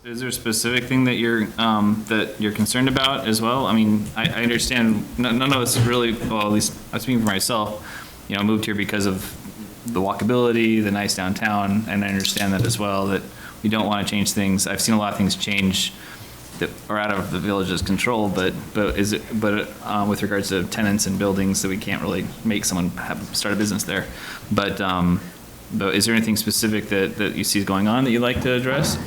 Is there a specific thing that you're concerned about as well? I mean, I understand none of us really, well, at least I'm speaking for myself, moved here because of the walkability, the nice downtown, and I understand that as well, that we don't want to change things. I've seen a lot of things change that are out of the village's control, but with regards to tenants and buildings, that we can't really make someone start a business there. But is there anything specific that you see going on that you'd like to address,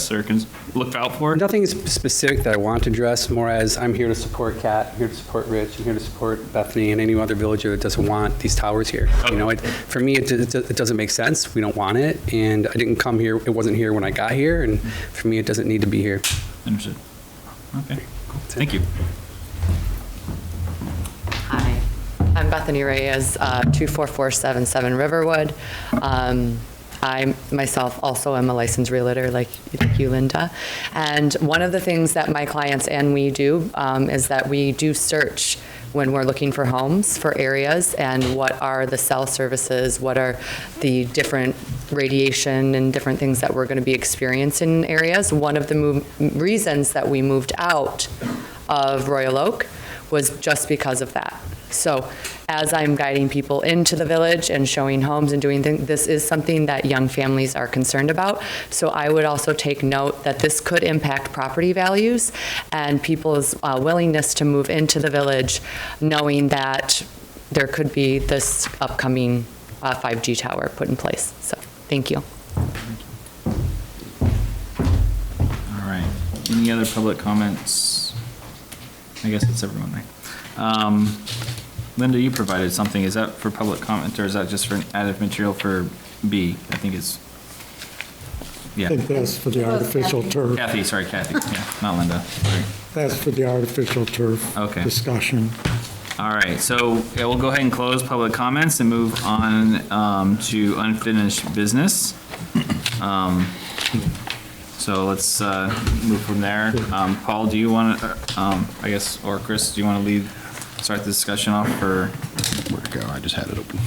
or can look out for? Nothing specific that I want to address, more as I'm here to support Kat, I'm here to support Rich, I'm here to support Bethany and any other villager that doesn't want these towers here. Okay. For me, it doesn't make sense. We don't want it, and I didn't come here, it wasn't here when I got here, and for me, it doesn't need to be here. Understood. Okay, cool. Thank you. Hi, I'm Bethany Reyes, 24477 Riverwood. I myself also am a licensed realtor like you, Linda. And one of the things that my clients and we do is that we do search when we're looking for homes, for areas, and what are the cell services, what are the different radiation and different things that we're going to be experiencing in areas. One of the reasons that we moved out of Royal Oak was just because of that. So as I'm guiding people into the village and showing homes and doing things, this is something that young families are concerned about. So I would also take note that this could impact property values and people's willingness to move into the village, knowing that there could be this upcoming 5G tower put in place. So thank you. All right. Any other public comments? I guess it's everyone, right? Linda, you provided something. Is that for public comment, or is that just for added material for B? I think it's, yeah. I think that's for the artificial turf. Kathy, sorry, Kathy. Yeah, not Linda. Sorry. That's for the artificial turf Okay. discussion. All right, so yeah, we'll go ahead and close public comments and move on to unfinished business. So let's move from there. Paul, do you want to, I guess, or Chris, do you want to start the discussion off for? Where'd it go? I just had it open.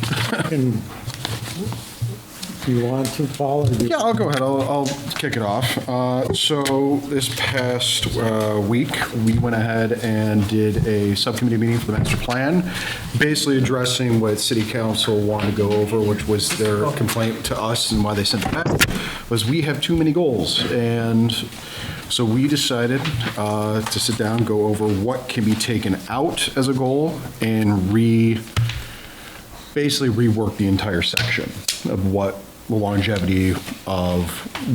And do you want to, Paul? Yeah, I'll go ahead. I'll kick it off. So this past week, we went ahead and did a subcommittee meeting for the master plan, basically addressing what city council wanted to go over, which was their complaint to us and why they sent it back, was we have too many goals. And so we decided to sit down, go over what can be taken out as a goal and basically rework the entire section of what the longevity of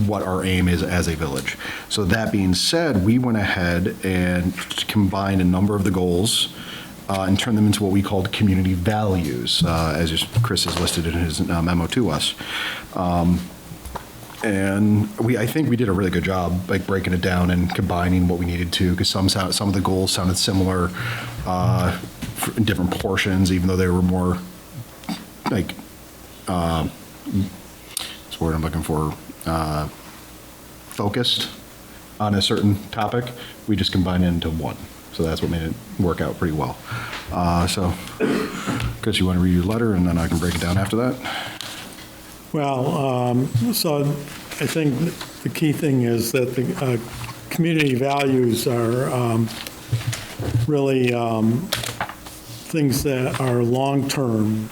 what our aim is as a village. So that being said, we went ahead and combined a number of the goals and turned them into what we called community values, as Chris has listed in his memo to us. And I think we did a really good job, like breaking it down and combining what we needed to, because some of the goals sounded similar in different portions, even though they were more like, what's the word I'm looking for, focused on a certain topic. We just combined it into one. So that's what made it work out pretty well. So, Chris, you want to read your letter and then I can break it down after that? Well, so I think the key thing is that the community values are really things that are long-term,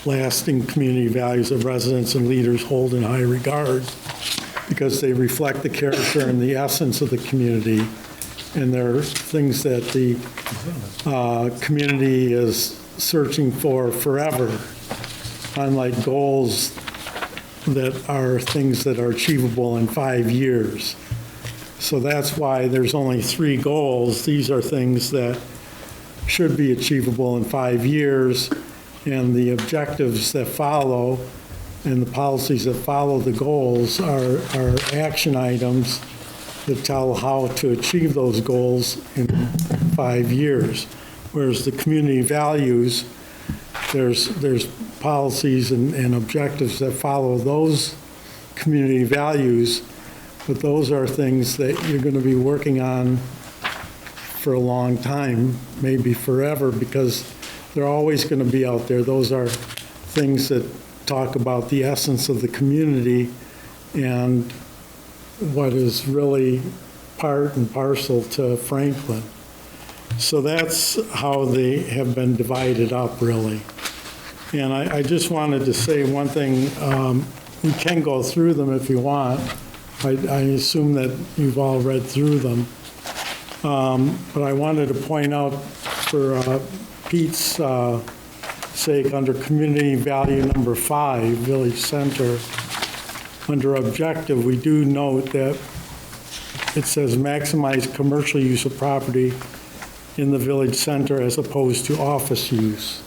lasting community values that residents and leaders hold in high regard because they reflect the character and the essence of the community. And they're things that the community is searching for forever, unlike goals that are things that are achievable in 5 years. So that's why there's only 3 goals. These are things that should be achievable in 5 years, and the objectives that follow and the policies that follow the goals are action items that tell how to achieve those goals in 5 years. Whereas the community values, there's policies and objectives that follow those community values, but those are things that you're going to be working on for a long time, maybe forever, because they're always going to be out there. Those are things that talk about the essence of the community and what is really part and parcel to Franklin. So that's how they have been divided up, really. And I just wanted to say one thing. You can go through them if you want. I assume that you've all read through them. But I wanted to point out for Pete's sake, under community value number 5, Village Center, under objective, we do note that it says maximize commercial use of property in the village center as opposed to office use.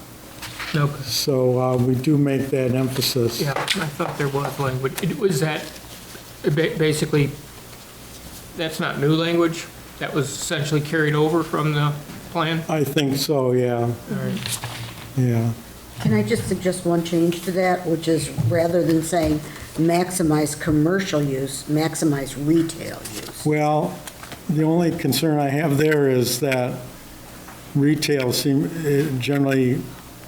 No, So we do make that emphasis. yeah, I thought there was language. Was that basically, that's not new language? That was essentially carried over from the plan? I think so, yeah, All right. yeah. Can I just suggest one change to that, which is rather than saying maximize commercial use, maximize retail use? Well, the only concern I have there is that retail it generally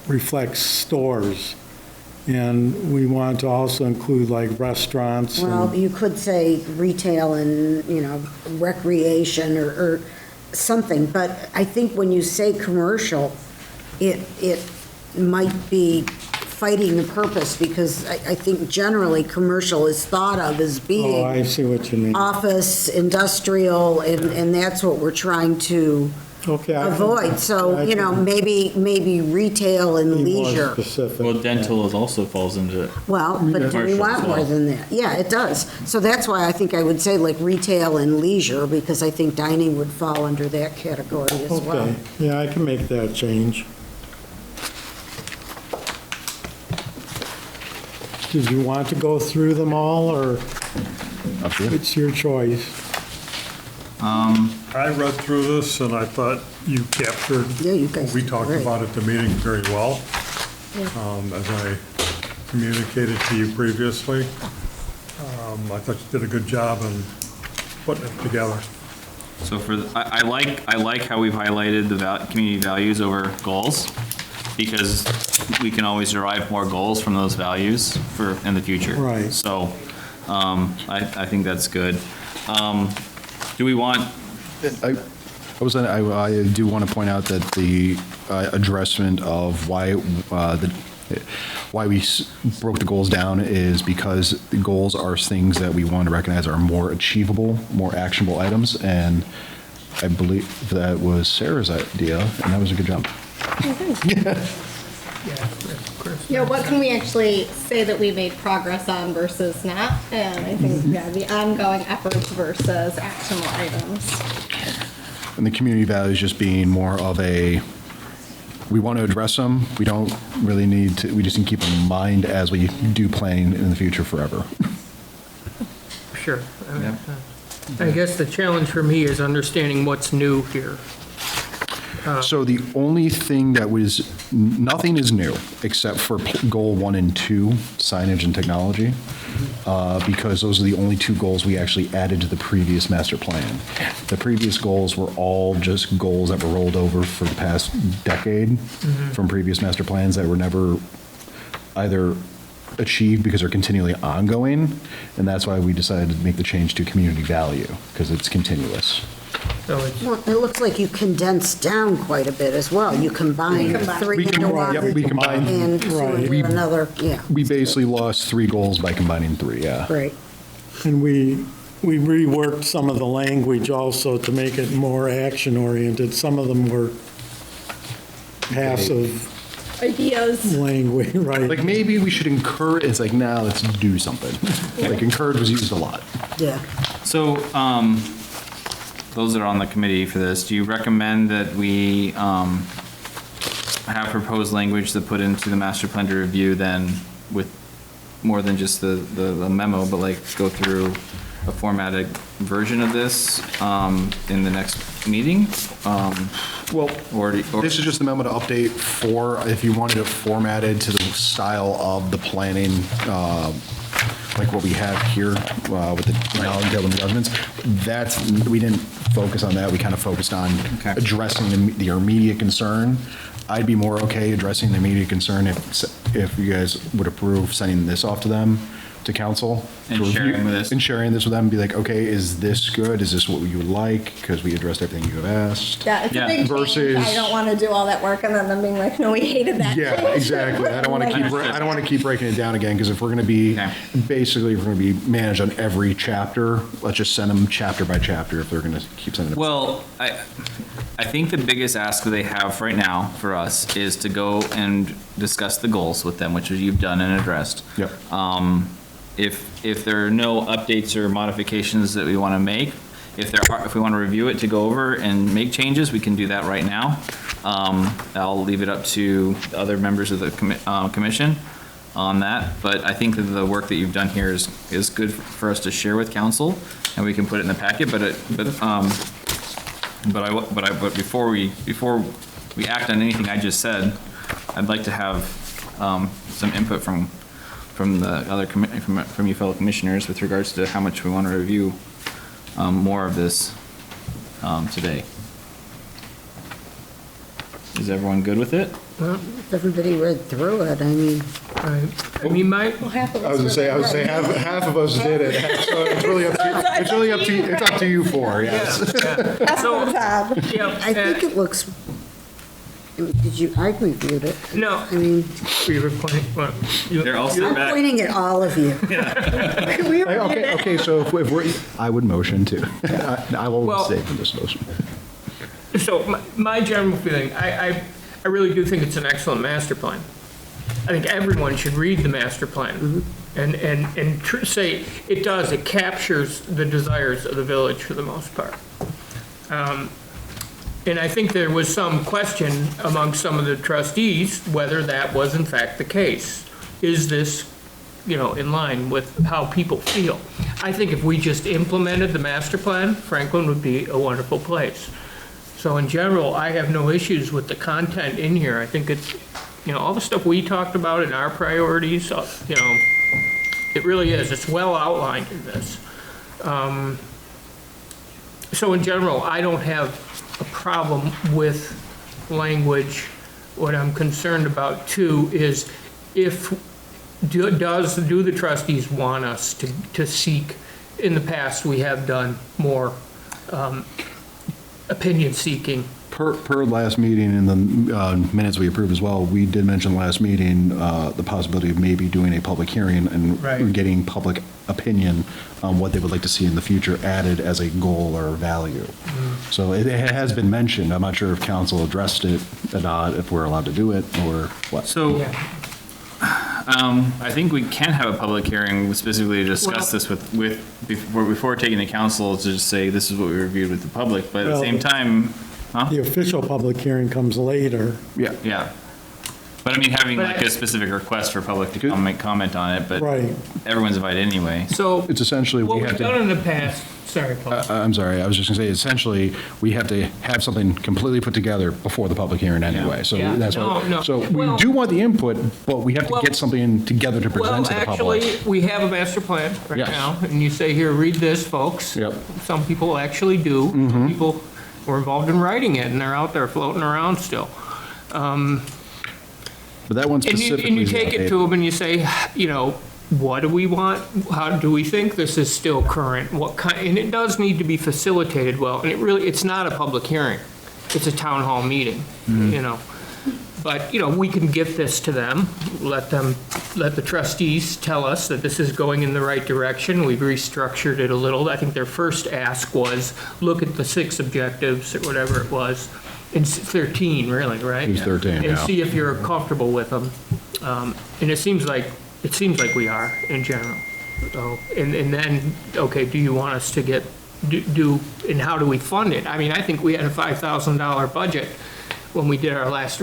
reflects stores, and we want to also include like restaurants. Well, and- you could say retail and, recreation or something, but I think when you say commercial, it might be fighting the purpose, because I think generally commercial is thought of as Oh, being I see what you mean. office, industrial, and that's what we're trying to Okay. I can- avoid. So, I can maybe retail and be more leisure. specific. Well, dental is also falls into it. Well, but do we Commercial want as more well. than that? Yeah, it does. So that's why I think I would say like retail and leisure, because I think dining would fall under that category as well. Okay, yeah, I can make that change. Did you want to go through them all, or Up to you. it's your choice? I read through this, and I thought you captured Yeah, you guys what we did talked great. about at the meeting very well, as I communicated to you previously. I thought you did a good job in putting it together. So I like how we've highlighted the community values over goals, because we can always derive more goals from those values in the future. Right. So, I think that's good. Do we want, I do want to point out that the addressment of why we broke the goals down is because the goals are things that we want to recognize are more achievable, more actionable items, and I believe that was Sarah's idea, and that was a good job. Yeah, what can we actually say that we made progress on versus not? And I think, the ongoing efforts versus actionable items. And the community values just being more of we want to address them, we don't really need to, we just need to keep them in mind as we do planning in the future forever. Sure. I guess the challenge for me is understanding what's new here. So the only thing nothing is new except for goal 1 and 2, signage and technology, because those are the only 2 goals we actually added to the previous master plan. The previous goals were all just goals that were rolled over for the past decade from previous master plans that were never either achieved because they're continually ongoing, and that's why we decided to make the change to community value, because it's continuous. So it's, Well, it looks like you condensed down quite a bit as well. You combined three We into one. we combined, And two into another, yeah, we basically lost 3 goals by combining 3, yeah. great. And we reworked some of the language also to make it more action-oriented. Some of them were passive Ideas. language, right? Like, maybe we should encourage, it's like, now let's do something. Like, encourage was used a lot. Yeah. so, those that are on the committee for this, do you recommend that we, have proposed language to put into the master plan to review then with more than just the memo, but like go through a formatted version of this, in the next meeting? Well, Or this is just the memo to update if you wanted it formatted to the style of the planning, like what we have here with the knowledge government governments. We didn't focus on that. We kind of focused on Okay. addressing the immediate concern. I'd be more okay addressing the immediate concern if you guys would approve sending this off to them to council. And to review- sharing this. And sharing this with them, and be like, okay, is this good? Is this what you would like? Because we addressed everything you have asked. Yeah, it's Yeah. a big change. Versus- I don't want to do all that work and then them being like, no, we hated that. Yeah, change. exactly. I don't want to keep, Understood. I don't want to keep breaking it down again, because if we're going to be, Okay. basically, if we're going to be managed on every chapter, let's just send them chapter by chapter if they're going to keep sending it. Well, I think the biggest ask that they have right now for us is to go and discuss the goals with them, which you've done and addressed. Yep. If there are no updates or modifications that we want to make, if we want to review it to go over and make changes, we can do that right now. I'll leave it up to the other members of the commission on that, but I think that the work that you've done here is good for us to share with council, and we can put it in the packet, but before we act on anything I just said, I'd like to have some input from the other from you fellow commissioners with regards to how much we want to review more of this today. Is everyone good with it? Everybody read through it, I mean. Right. I mean, I was gonna say half of us did it, so it's really up to, it's up to you four, yes. That's So- the job. Yeah, I think it looks, I mean, I reviewed it. no, I mean, we were pointing, well, They're all set I'm back. pointing at all of you. We were- Okay, so if we're, I would motion to, I will Well- stay in this motion. so my general feeling, I really do think it's an excellent master plan. I think everyone should read the master plan and say it does, it captures the desires of the village for the most part. And I think there was some question among some of the trustees whether that was in fact the case. Is this, in line with how people feel? I think if we just implemented the master plan, Franklin would be a wonderful place. So in general, I have no issues with the content in here. I think it's, all the stuff we talked about in our priorities, it really is. It's well outlined in this. So in general, I don't have a problem with language. What I'm concerned about too is do the trustees want us to seek, in the past, we have done more opinion seeking. Per last meeting, in the minutes we approved as well, we did mention last meeting the possibility of maybe doing a public hearing and Right. getting public opinion on what they would like to see in the future added as a goal or value. So it has been mentioned. I'm not sure if council addressed it or not, if we're allowed to do it or what. So, Yeah. I think we can have a public hearing specifically to discuss this before taking to council to just say, this is what we reviewed with the public, but at the Well, same time, The official public hearing comes later. yeah. But I mean, having like a specific request for public to comment on it, but Right. everyone's invited anyway. So It's essentially, what we we've have done to, in the past, sorry, Paul. I'm sorry, I was just gonna say, essentially, we have to have something completely put together before the public hearing anyway. So Yeah. that's No, why, no. so we Well- do want the input, but we have to Well- get something together to Well, present to the public. actually, we have a master plan right Yes. now, and you say, here, read this, folks. Yep. Some people actually do. Some people were involved in writing it, and they're out there floating around still. But that one And specifically. you is take it outdated. to them and you say, what do we want? How do we think this is still current? What kind, and it does need to be facilitated well, and it's not a public hearing. It's a town hall meeting, But, we can give this to them, let the trustees tell us that this is going in the right direction. We've restructured it a little. I think their first ask was, look at the 6 objectives, or whatever it was. It's 13, really, right? It was 13, And yeah. see if you're comfortable with them. And it seems like we are, in general. So, and then, okay, do you want us to do, and how do we fund it? I mean, I think we had a $5,000 budget when we did our last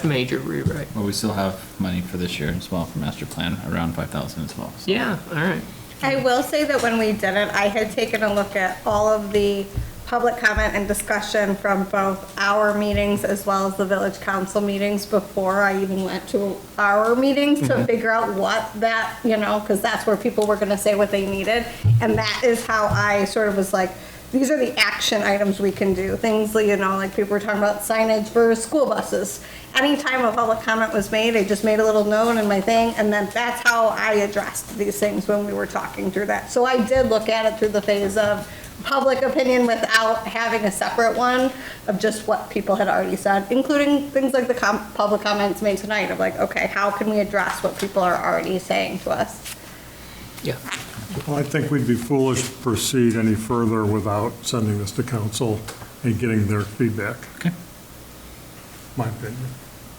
major rewrite. Well, we still have money for this year as well for master plan, around 5,000 as well. So. Yeah, all right. I will say that when we did it, I had taken a look at all of the public comment and discussion from both our meetings as well as the village council meetings before I even went to our meetings to figure out what because that's where people were gonna say what they needed. And that is how I sort of was like, these are the action items we can do. Things, you know, like people were talking about signage for school buses. Anytime a public comment was made, I just made a little note in my thing, and then that's how I addressed these things when we were talking through that. So I did look at it through the phase of public opinion without having a separate one of just what people had already said, including things like the public comments made tonight of like, okay, how can we address what people are already saying to us? Yeah. Well, I think we'd be foolish to proceed any further without sending this to council and getting their feedback. Okay. My opinion.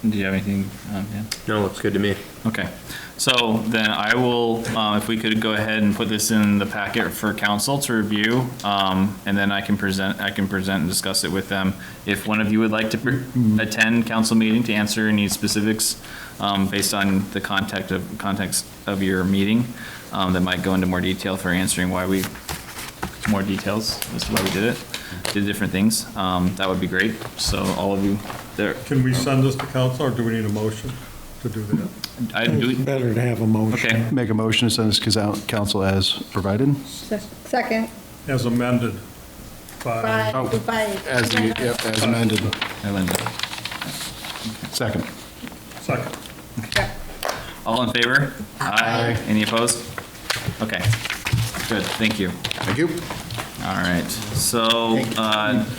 Do you have anything, Dan? No, looks good to me. Okay, so then I will, if we could go ahead and put this in the packet for council to review, and then I can present and discuss it with them. If one of you would like to attend council meeting to answer any specifics, based on the context of your meeting, that might go into more detail for answering more details as to why we did different things, that would be great. So all of you there. Can we send this to council, or do we need a motion to do that? It's better to have a motion. Okay, Make a motion to send this to council as provided? Second. As amended by, As amended. Linda. Second. second. All in favor? Aye. Any opposed? Okay, good, thank you. Thank you. All right, so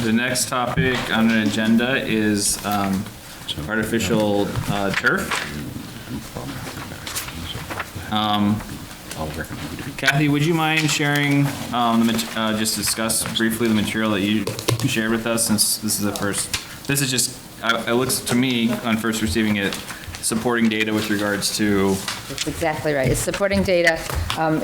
the next topic on the agenda is artificial turf. Kathy, would you mind sharing, just discuss briefly the material that you shared with us, since this is just, it looks to me, on first receiving it, supporting data with regards to. That's exactly right. It's supporting data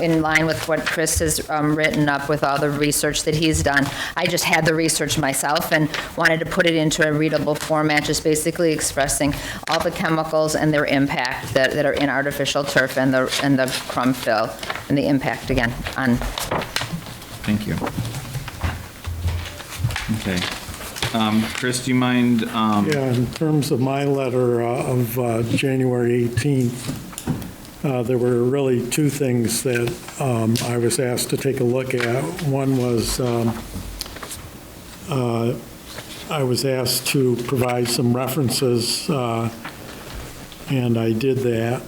in line with what Chris has written up with all the research that he's done. I just had the research myself and wanted to put it into a readable format, just basically expressing all the chemicals and their impact that are in artificial turf and the crumb fill, and the impact, again, on. Thank you. Okay. Chris, do you mind? Yeah, in terms of my letter of January 18th, there were really two things that I was asked to take a look at. One was I was asked to provide some references, and I did that.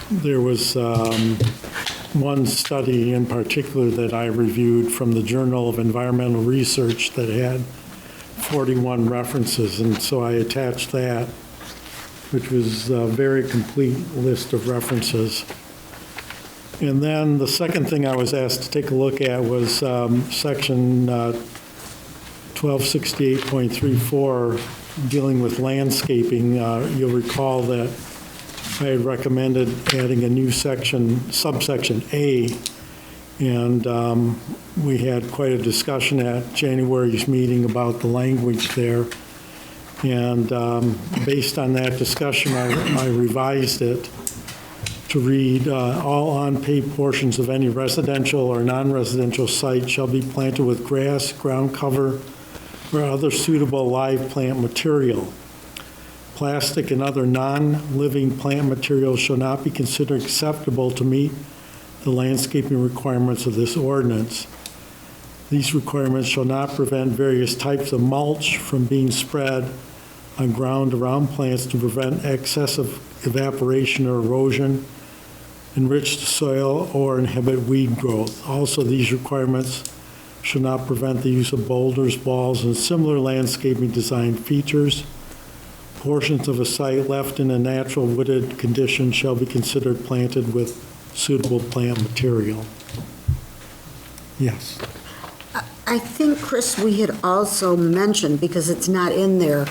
There was one study in particular that I reviewed from the Journal of Environmental Research that had 41 references, and so I attached that, which was a very complete list of references. And then the second thing I was asked to take a look at was section 1268.34, dealing with landscaping. You'll recall that I had recommended adding a new section, subsection A, and we had quite a discussion at January's meeting about the language there. And based on that discussion, I revised it to read, all unpaved portions of any residential or non-residential site shall be planted with grass, ground cover, or other suitable live plant material. Plastic and other non-living plant materials shall not be considered acceptable to meet the landscaping requirements of this ordinance. These requirements shall not prevent various types of mulch from being spread on ground around plants to prevent excessive evaporation or erosion, enrich the soil, or inhibit weed growth. Also, these requirements shall not prevent the use of boulders, walls, and similar landscaping design features. Portions of a site left in a natural wooded condition shall be considered planted with suitable plant material. Yes. I think, Chris, we had also mentioned, because it's not in there,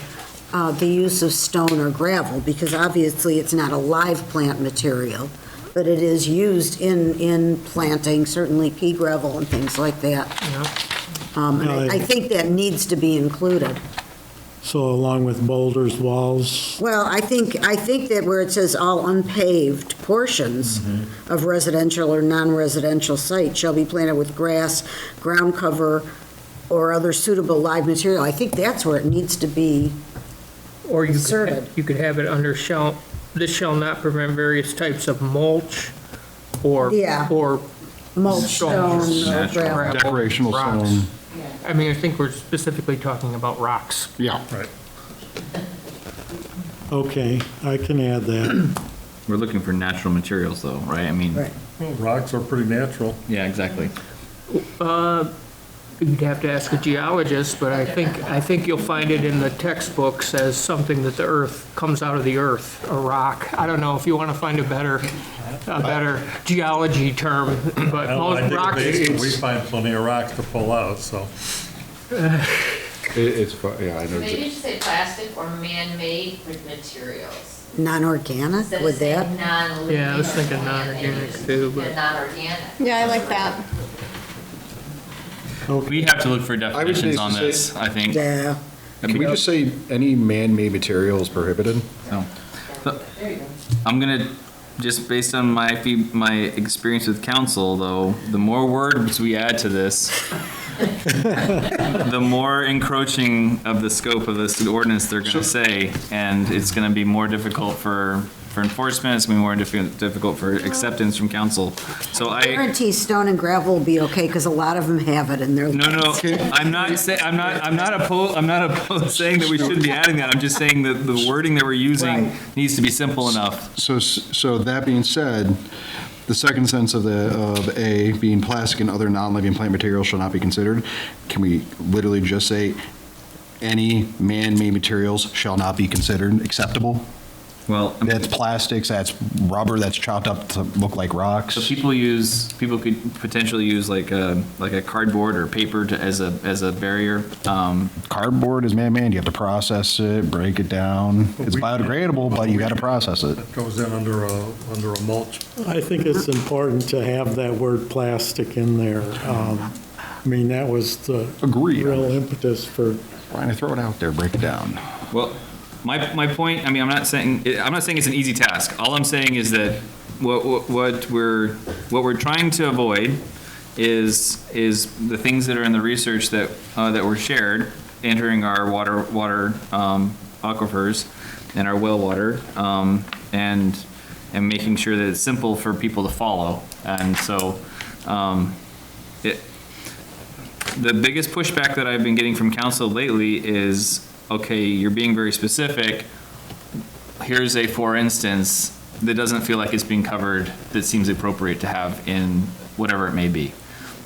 the use of stone or gravel, because obviously it's not a live plant material, but it is used in planting, certainly pea gravel and things like that. And I think that needs to be included. So along with boulders, walls? Well, I think that where it says all unpaved portions of residential or non-residential sites shall be planted with grass, ground cover, or other suitable live material, I think that's where it needs to be Or inserted. you could have it under this shall not prevent various types of mulch or, Yeah. or mulch stone or Natural. gravel. Decorational Rocks. stone. I mean, I think we're specifically talking about rocks. Yeah. Right. Okay, I can add that. We're looking for natural materials though, right? I mean, Right. Well, rocks are pretty natural. yeah, exactly. You'd have to ask a geologist, but I think you'll find it in the textbooks as something that the earth comes out of the earth, a rock. I don't know if you want to find a better geology term, but Well, I most dig a rocks. basement, we find plenty of rocks to pull out, so. It's, yeah, I know. Maybe you should say plastic or man-made materials. Non-organic, Instead of would saying that? non-living. Yeah, I was thinking or man-made. non-organic too, but- Yeah, non-organic. Yeah, I like that. We have to look for definitions on basically this, I think. Yeah. Can we just say any man-made material is prohibited? So, I'm gonna, just based on my experience with council, though, the more words we add to this, the more encroaching of the scope of this ordinance they're gonna say, and it's gonna be more difficult for enforcement, it's gonna be more difficult for acceptance from council. So I, Guarantee stone and gravel will be okay, because a lot of them have it in their. no, I'm not opposed saying that we shouldn't be adding that, I'm just saying that the wording that we're using needs to be simple enough. So that being said, the second sentence of A, being plastic and other non-living plant materials shall not be considered, can we literally just say, any man-made materials shall not be considered acceptable? Well, That's plastics, that's rubber, that's chopped up to look like rocks. so people could potentially use like a cardboard or paper as a barrier. Cardboard is man-made, you have to process it, break it down. It's biodegradable, but you got to process it. It goes in under a mulch. I think it's important to have that word plastic in there. I mean, that was the Agreed. real impetus for, Trying to throw it out there, break it down. Well, my point, I mean, I'm not saying it's an easy task. All I'm saying is that what we're trying to avoid is the things that are in the research that were shared entering our water aquifers and our well water, and making sure that it's simple for people to follow. And so, the biggest pushback that I've been getting from council lately is, okay, you're being very specific. Here's a for instance that doesn't feel like it's being covered, that seems appropriate to have in whatever it may be.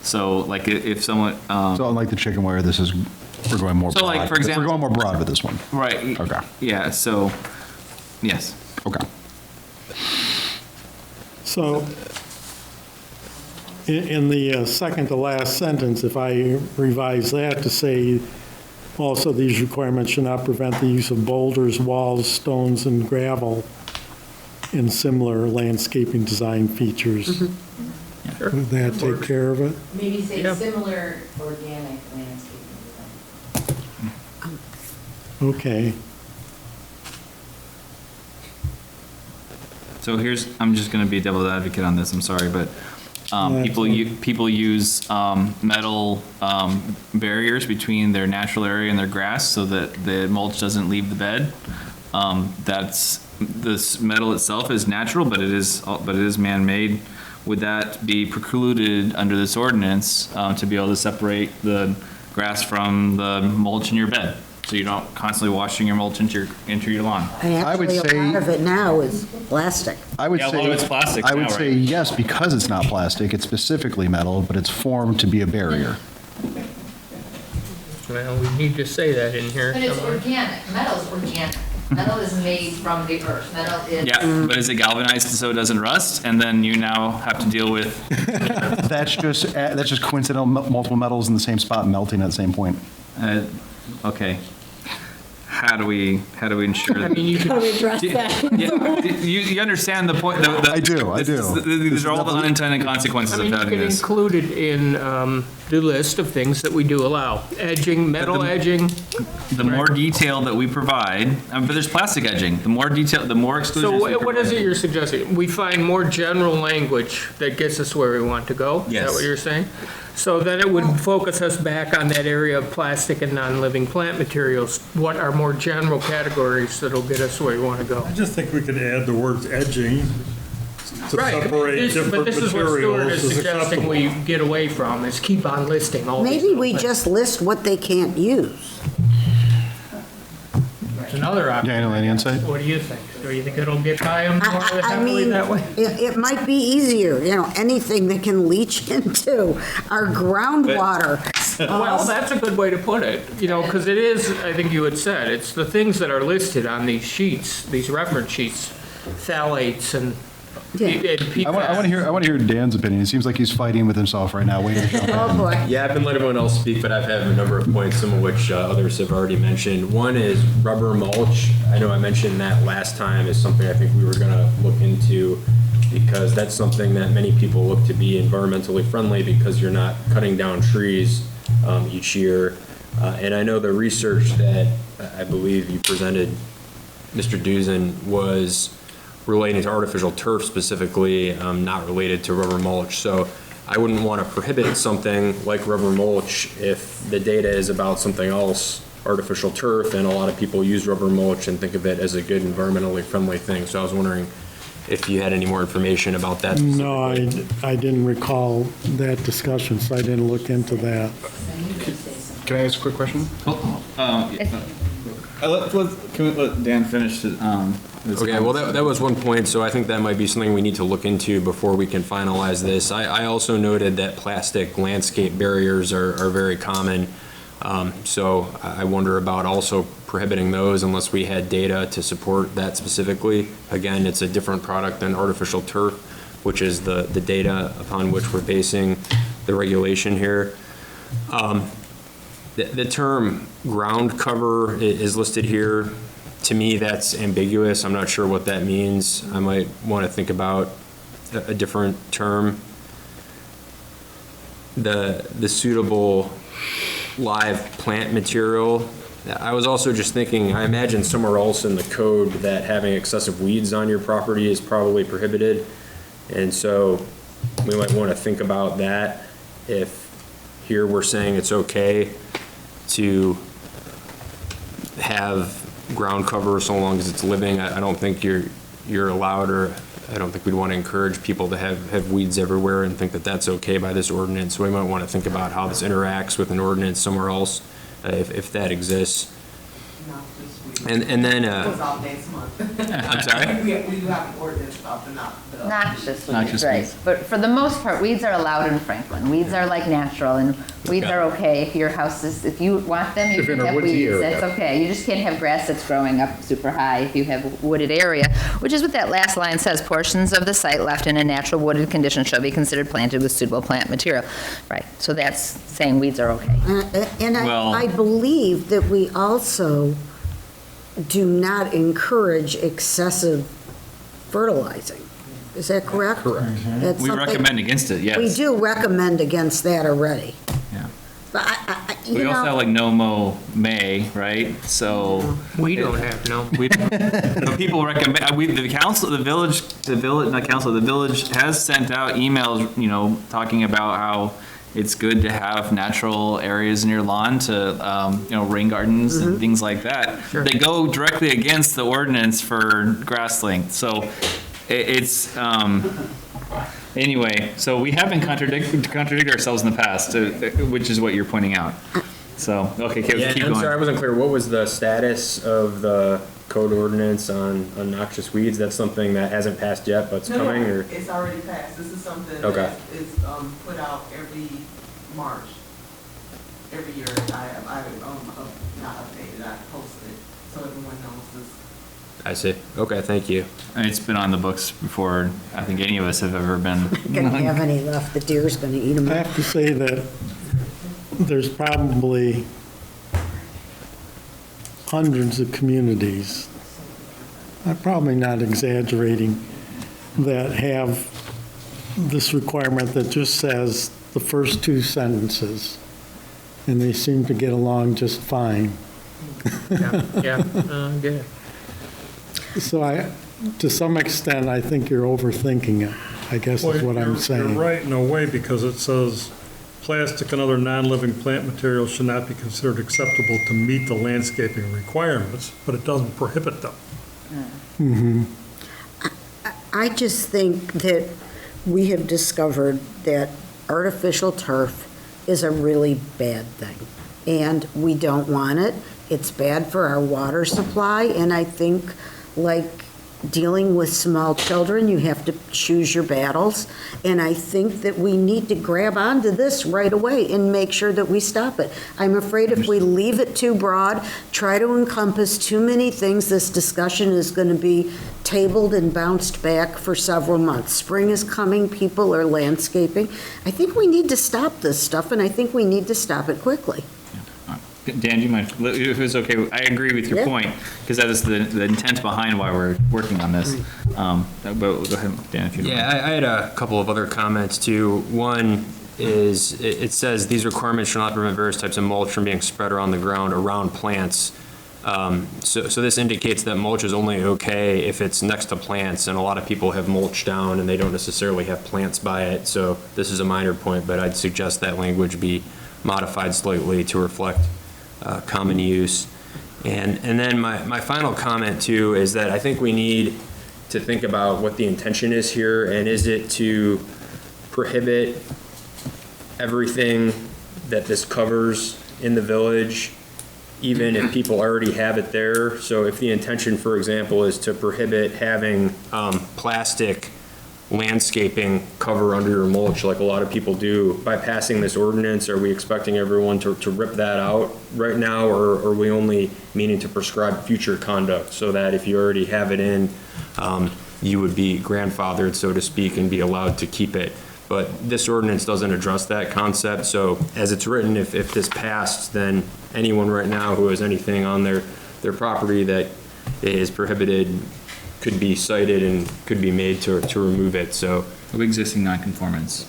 So like if someone, So unlike the chicken wire, we're going more broad. So, like, for example- We're going more broad with this one. right. Okay. Yeah, so, yes. Okay. so in the second to last sentence, if I revise that to say, also these requirements should not prevent the use of boulders, walls, stones, and gravel in similar landscaping design features. Would that take care of it? Maybe say Yeah. similar organic landscaping design. Okay. So I'm just gonna be a devil's advocate on this, I'm sorry, but That's people use metal barriers between their natural area and their grass so that the mulch doesn't leave the bed. This metal itself is natural, but it is man-made. Would that be precluded under this ordinance to be able to separate the grass from the mulch in your bed? So you're not constantly washing your mulch into your lawn? And I would actually, a say- lot of it now is plastic. I would Yeah, a say. lot of it's plastic I would now, say right? yes, because it's not plastic, it's specifically metal, but it's formed to be a barrier. Well, we need to say that in here But it's somewhere. organic, metal's organic. Metal is made from the earth. Metal is. Yeah, but is it galvanized so it doesn't rust? And then you now have to deal with, That's just coincidental, multiple metals in the same spot melting at the same point. okay. How do we ensure I that? mean, you could, address that? Yeah, you understand the point? I do. These are all the unintended consequences I of mean, you having could this. include it in the list of things that we do allow. Edging, metal edging. The more detail that we provide, but there's plastic edging. The more detail, the more exclusions. So we what is provide. it you're suggesting? We find more general language that gets us where we want to go? Is Yes. that what you're saying? So then it would focus us back on that area of plastic and non-living plant materials. What are more general categories that'll get us where we want to go? I just think we could add the words edging, to separate different But this is what Stuart materials is is suggesting acceptable. we get away from, is keep on listing all these Maybe little we things. just list what they can't use. It's another option. Daniel, any insight? What do you think? Do you think it'll get by them more I happily mean, that way? it might be easier, anything that can leach into our groundwater. Well, that's a good way to put it, because it is, I think you had said, it's the things that are listed on these sheets, these reference sheets, phthalates and PFAS. I want to hear Dan's opinion. It seems like he's fighting with himself right now, waiting to jump in. Oh, boy. Yeah, I've been letting everyone else speak, but I've had a number of points, some of which others have already mentioned. One is rubber mulch. I know I mentioned that last time is something I think we were going to look into because that's something that many people look to be environmentally friendly because you're not cutting down trees each year. And I know the research that I believe you presented, Mr. Dusan, was relating to artificial turf specifically, not related to rubber mulch. So I wouldn't want to prohibit something like rubber mulch if the data is about something else, artificial turf, and a lot of people use rubber mulch and think of it as a good environmentally friendly thing. So I was wondering if you had any more information about that. No, I didn't recall that discussion, so I didn't look into that. Can I ask a quick question? Can we let Dan finish his Okay, well, that was one point, so I think that might be something we need to look into before we can finalize this. I also noted that plastic landscape barriers are very common, so I wonder about also prohibiting those unless we had data to support that specifically. Again, it's a different product than artificial turf, which is the data upon which we're basing the regulation here. The term ground cover is listed here. To me, that's ambiguous. I'm not sure what that means. I might want to think about a different term. The suitable live plant material. I was also just thinking, I imagine somewhere else in the code that having excessive weeds on your property is probably prohibited. And so we might want to think about that. If here we're saying it's okay to have ground cover so long as it's living, I don't think you're allowed, or I don't think we'd want to encourage people to have weeds everywhere and think that that's okay by this ordinance. So we might want to think about how this interacts with an ordinance somewhere else, if that exists. And then, I'm sorry? We have an ordinance about the Noxious Noxious weeds, right. weeds. But for the most part, weeds are allowed in Franklin. Weeds are like natural, and weeds are okay. If your house is, if you want them, you If can in a have woodsy weeds. area. That's okay. You just can't have grass that's growing up super high if you have a wooded area, which is what that last line says. Portions of the site left in a natural wooded condition shall be considered planted with suitable plant material. Right, so that's saying weeds are okay. And I believe that we also do not encourage excessive fertilizing. Is that correct? Correct. That's We something- recommend against it, yes. We do recommend against that already. Yeah. But We also have like no mow May, right? So We don't have no. no, people recommend, the village has sent out emails, talking about how it's good to have natural areas in your lawn to, rain gardens and things like that. They go directly against the ordinance for grass length. So it's, anyway, so we have been contradicted ourselves in the past, which is what you're pointing out. So, okay, keep Yeah, going. I'm sorry, I wasn't clear. What was the status of the code ordinance on noxious weeds? That's something that hasn't passed yet, but it's coming, or? It's already passed. This is something Okay. that is put out every March, every year. I not updated, I posted it, so everyone knows this. I see. Okay, thank you. And it's been on the books before I think any of us have ever been. Gonna have any left, the deer's gonna eat them. I have to say that there's probably hundreds of communities, I'm probably not exaggerating, that have this requirement that just says the first two sentences, and they seem to get along just fine. Yeah, get it. So to some extent, I think you're overthinking it, I guess is what I'm saying. You're right in a way, because it says plastic and other non-living plant materials should not be considered acceptable to meet the landscaping requirements, but it doesn't prohibit them. I just think that we have discovered that artificial turf is a really bad thing, and we don't want it. It's bad for our water supply, and I think, like dealing with small children, you have to choose your battles, and I think that we need to grab onto this right away and make sure that we stop it. I'm afraid if we leave it too broad, try to encompass too many things, this discussion is going to be tabled and bounced back for several months. Spring is coming, people are landscaping. I think we need to stop this stuff, and I think we need to stop it quickly. Dan, do you mind, if it's okay, I agree with your Yeah. point, because that is the intent behind why we're working on this. But go ahead, Dan, if you don't mind. Yeah, I had a couple of other comments too. One is, it says these requirements shall not prevent various types of mulch from being spread around the ground around plants. So this indicates that mulch is only okay if it's next to plants, and a lot of people have mulch down and they don't necessarily have plants by it. So this is a minor point, but I'd suggest that language be modified slightly to reflect common use. And then my final comment too is that I think we need to think about what the intention is here, and is it to prohibit everything that this covers in the village, even if people already have it there? So if the intention, for example, is to prohibit having plastic landscaping cover under your mulch like a lot of people do, by passing this ordinance, are we expecting everyone to rip that out right now, or are we only meaning to prescribe future conduct so that if you already have it in, you would be grandfathered, so to speak, and be allowed to keep it? But this ordinance doesn't address that concept, so as it's written, if this passed, then anyone right now who has anything on their property that is prohibited could be cited and could be made to remove it, so. Of existing nonconformance.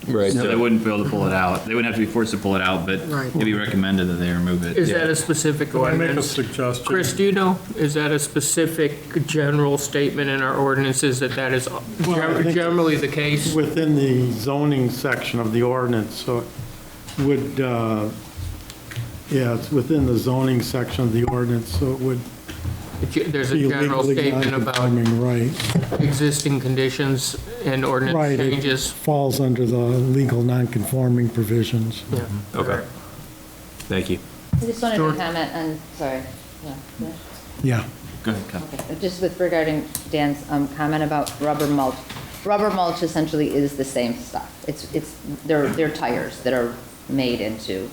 Right. So they wouldn't be able to pull it out. They wouldn't have to be forced to pull it out, but Right. it'd be recommended that they remove it. Is that a specific Can I make a ordinance? suggestion? Chris, do you know, is that a specific general statement in our ordinances that is I think- generally the case? Within the zoning section of the ordinance, so it would, yeah, it's within the zoning section of the ordinance, so it would There's a be general legally statement about non-conforming, right. existing conditions and ordinance Right, it changes. falls under the legal non-conforming provisions. Yeah. Okay. Thank you. I just wanted to comment on, sorry, yeah. Yeah. Go ahead, Kat. Okay, just with regarding Dan's comment about rubber mulch. Rubber mulch essentially is the same stuff. They're tires that are made into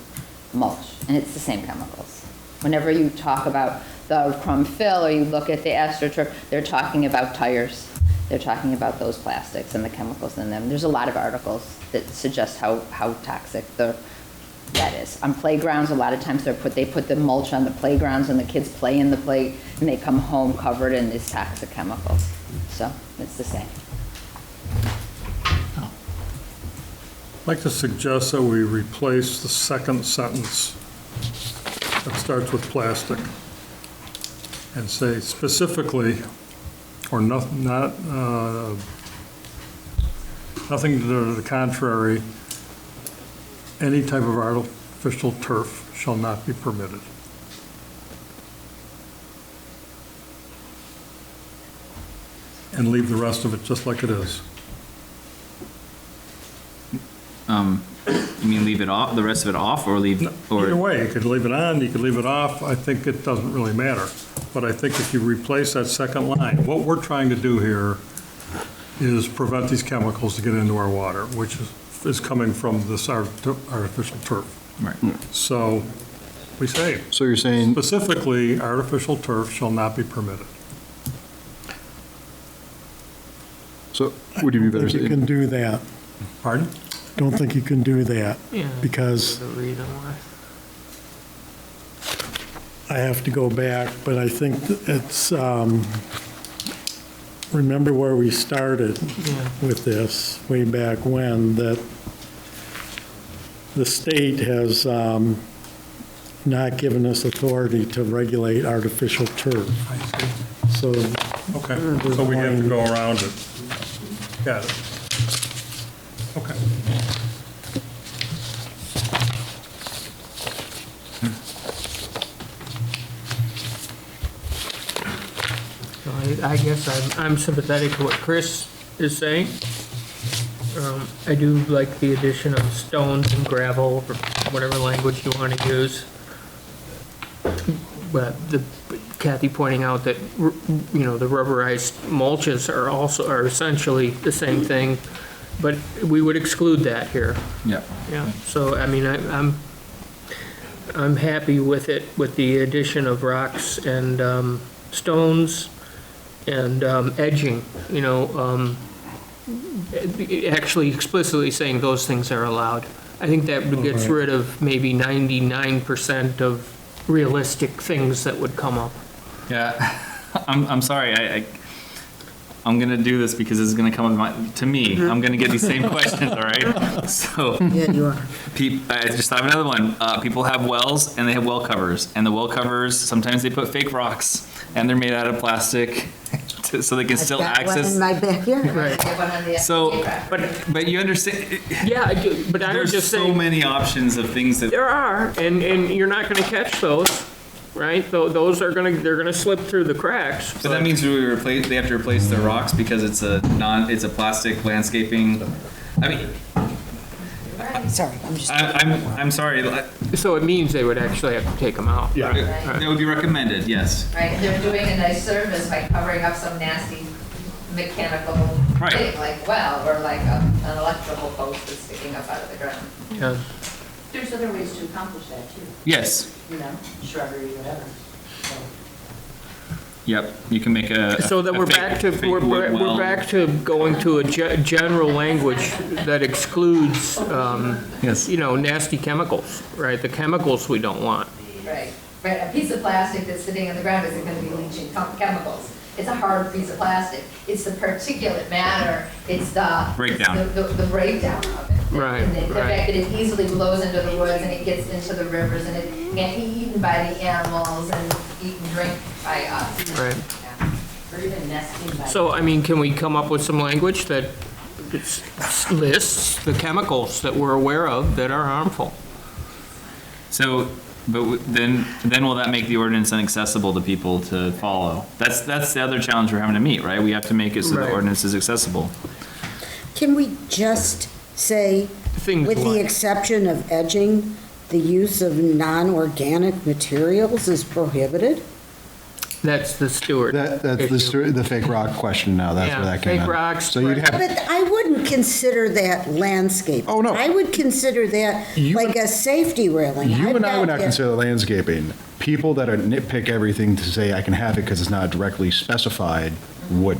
mulch, and it's the same chemicals. Whenever you talk about the crumb fill or you look at the AstroTurf, they're talking about tires. They're talking about those plastics and the chemicals in them. There's a lot of articles that suggest how toxic that is. On playgrounds, a lot of times they put the mulch on the playgrounds and the kids play in the play and they come home covered in these toxic chemicals. So it's the same. I'd like to suggest that we replace the second sentence that starts with plastic and say specifically, or nothing to the contrary, any type of artificial turf shall not be permitted. And leave the rest of it just like it is. You mean leave it off, the rest of it off, or leave, Either or, way, you could leave it on, you could leave it off, I think it doesn't really matter. But I think if you replace that second line, what we're trying to do here is prevent these chemicals to get into our water, which is coming from this artificial turf. right. So we say, So you're saying, specifically, artificial turf shall not be permitted. so would you be I better think you saying? can do that. Pardon? Don't think you can do that, Yeah. because The reason why. I have to go back, but I think it's, remember where we started Yeah. with this, way back when, that the state has not given us authority to regulate artificial turf. I see. So Okay, so we have to go around it. Got it. Okay. So I I guess I'm sympathetic to what Chris is saying. I do like the addition of stones and gravel, or whatever language you want to use. But Kathy pointing out that, the rubberized mulches are essentially the same thing, but we would exclude that here. Yeah. Yeah, so, I mean, I'm happy with it, with the addition of rocks and stones and edging, actually explicitly saying those things are allowed. I think that gets rid of maybe 99% of realistic things that would come up. Yeah, I'm sorry, I'm gonna do this because this is gonna come to me. I'm gonna get these same questions, all right? So, Yeah, you are. I just thought of another one. People have wells and they have well covers, and the well covers, sometimes they put fake rocks, and they're made out of plastic, so they can still I've got one access. in my backyard. Right. Get one on the So, SBA property. but you understand, Yeah, I do, but I would there's just so say, many options of things that, there are, and you're not gonna catch those, right? Those are they're gonna slip through the cracks. but that means they have to replace their rocks because it's a plastic landscaping. I mean, Sorry, I'm just. I'm sorry, So it means they would actually have to take them out. Yeah. it would be recommended, yes. Right, they're doing a nice service by covering up some nasty mechanical Right. thing, like well, or like an electrical post that's sticking up out of the ground. Yeah. There's other ways to accomplish that too, Yes, shrubbery, whatever. yep, you can make a. So then we're back to, we're back to going to a general language that excludes, Yes. nasty chemicals, right? The chemicals we don't want. Right, right, a piece of plastic that's sitting on the ground isn't gonna be leaching chemicals. It's a hard piece of plastic. It's the particulate matter, it's the. Breakdown. The breakdown of it. Right, And the right. fact that it easily blows into the woods and it gets into the rivers and it can't be eaten by the animals and eat and drink by us. Right. Yeah. Or even nesting by. So, I mean, can we come up with some language that lists the chemicals that we're aware of that are harmful? So, but then will that make the ordinance inaccessible to people to follow? That's the other challenge we're having to meet, right? We have to make it so the Right. ordinance is accessible. Can we just say, Things with the like- exception of edging, the use of non-organic materials is prohibited? That's the Stewart. That's the fake rock question now, that's Yeah, where that came in. fake rocks, So you'd have, But I wouldn't consider that landscape. Oh, no. I would consider that You- like a safety railing. you I've and I would got not consider landscaping. People that are nitpick everything to say I can have it because it's not directly specified would.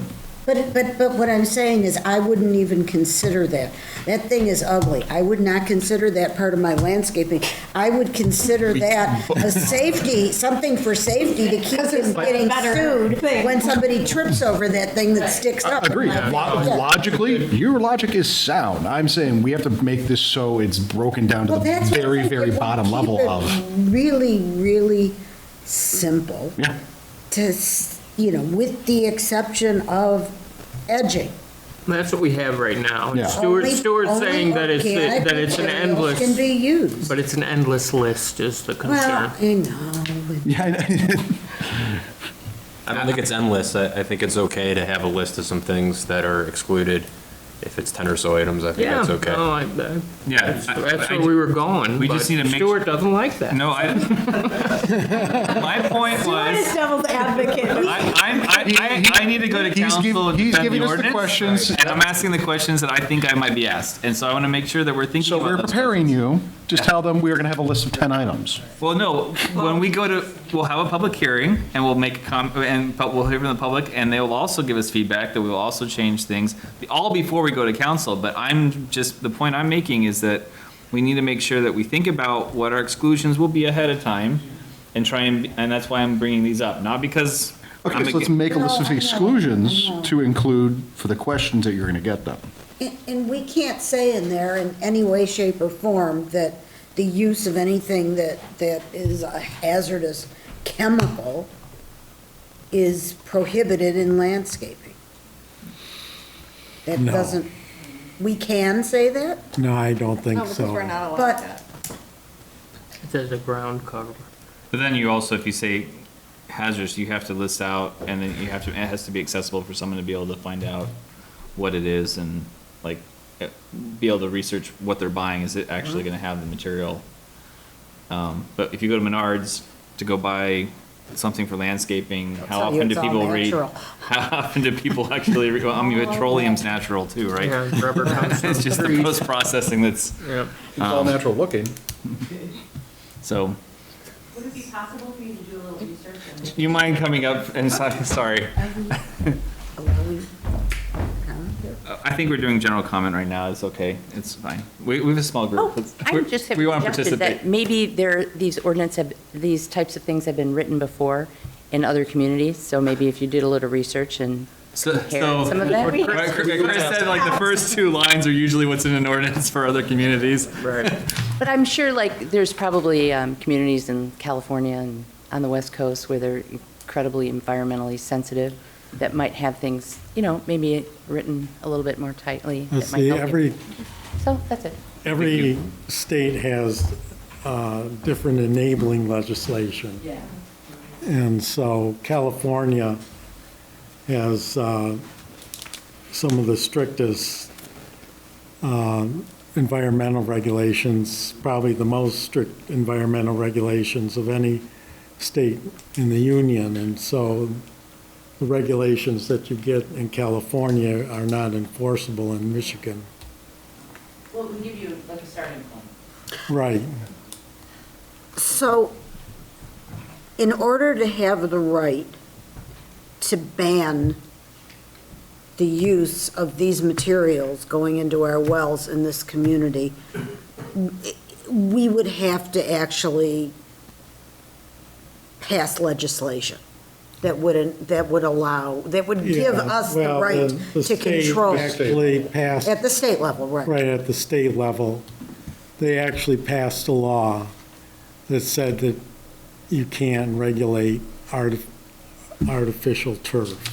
But what I'm saying is, I wouldn't even consider that. That thing is ugly. I would not consider that part of my landscaping. I would consider that a safety, something for safety to keep from getting sued when somebody trips over that thing that sticks up. Agreed. Yeah. Logically, your logic is sound. I'm saying we have to make this so it's broken down to Well, the that's what I very, think. very If we bottom keep level it of. Really, really simple Yeah. to, with the exception of edging. That's what we have right now. And Yeah. Stewart's Only saying that it's organic that it's an materials endless, Can be used. but it's an endless list is the concern. Well, I know, but Yeah, I know. I don't think it's endless. I think it's okay to have a list of some things that are excluded. If it's 10 or so items, I think Yeah, that's okay. no, Yeah, that's where we were going. we but just need to make Stewart doesn't like that. No, my point was, devil's advocate. I need to go to council and he's defend giving the us the ordinance. questions. And I'm asking the questions that I think I might be asked. And so I want to make sure that we're thinking So about we're those preparing you. Just tell them we're going to have a list of 10 items. Well, no, when we go to, we'll have a public hearing and we'll make we'll hear from the public and they will also give us feedback that we will also change things, all before we go to council. But the point I'm making is that we need to make sure that we think about what our exclusions will be ahead of time and and that's why I'm bringing these up, not because. Okay, so let's make a list of exclusions to include for the questions that you're going to get them. And we can't say in there in any way, shape, or form that the use of anything that is a hazardous chemical is prohibited in landscaping. That No. doesn't, we can say that? No, I don't think No, because we're so. not allowed But- that. It says a ground cover. But then you also, if you say hazardous, you have to list out, and then you have to, it has to be accessible for someone to be able to find out what it is and like be able to research what they're buying. Is it actually going to have the material? But if you go to Menards to go buy something for landscaping, how tell you often do it's all people read? natural. How often do people actually read? Well, I mean, petroleum's natural too, right? Yeah, rubber comes from It's just the trees. post-processing that's, Yep. It's all natural looking. so. Would it be possible for you to do a little research and Do you mind coming up and, sorry. I think we're doing general comment right now. It's okay. It's fine. We have a small group. Oh, I just have We want to suggested participate. that maybe these types of things have been written before in other communities, so maybe if you did a little research and compared some of that. Chris said like the first two lines are usually what's in an ordinance for other communities. Right. But I'm sure like there's probably communities in California and on the West Coast where they're incredibly environmentally sensitive that might have things, maybe written a little bit more tightly. Let's that might see, help you. So that's it. every state has different enabling legislation. Yeah. And so California has some of the strictest environmental regulations, probably the most strict environmental regulations of any state in the union. And so the regulations that you get in California are not enforceable in Michigan. Well, we give you like a starting point. Right. So, in order to have the right to ban the use of these materials going into our wells in this community, we would have to actually pass legislation that would allow, that would give Yeah, us the well, right the to state control. actually passed. At the state level, right. Right, at the state level, they actually passed a law that said that you can't regulate artificial turf.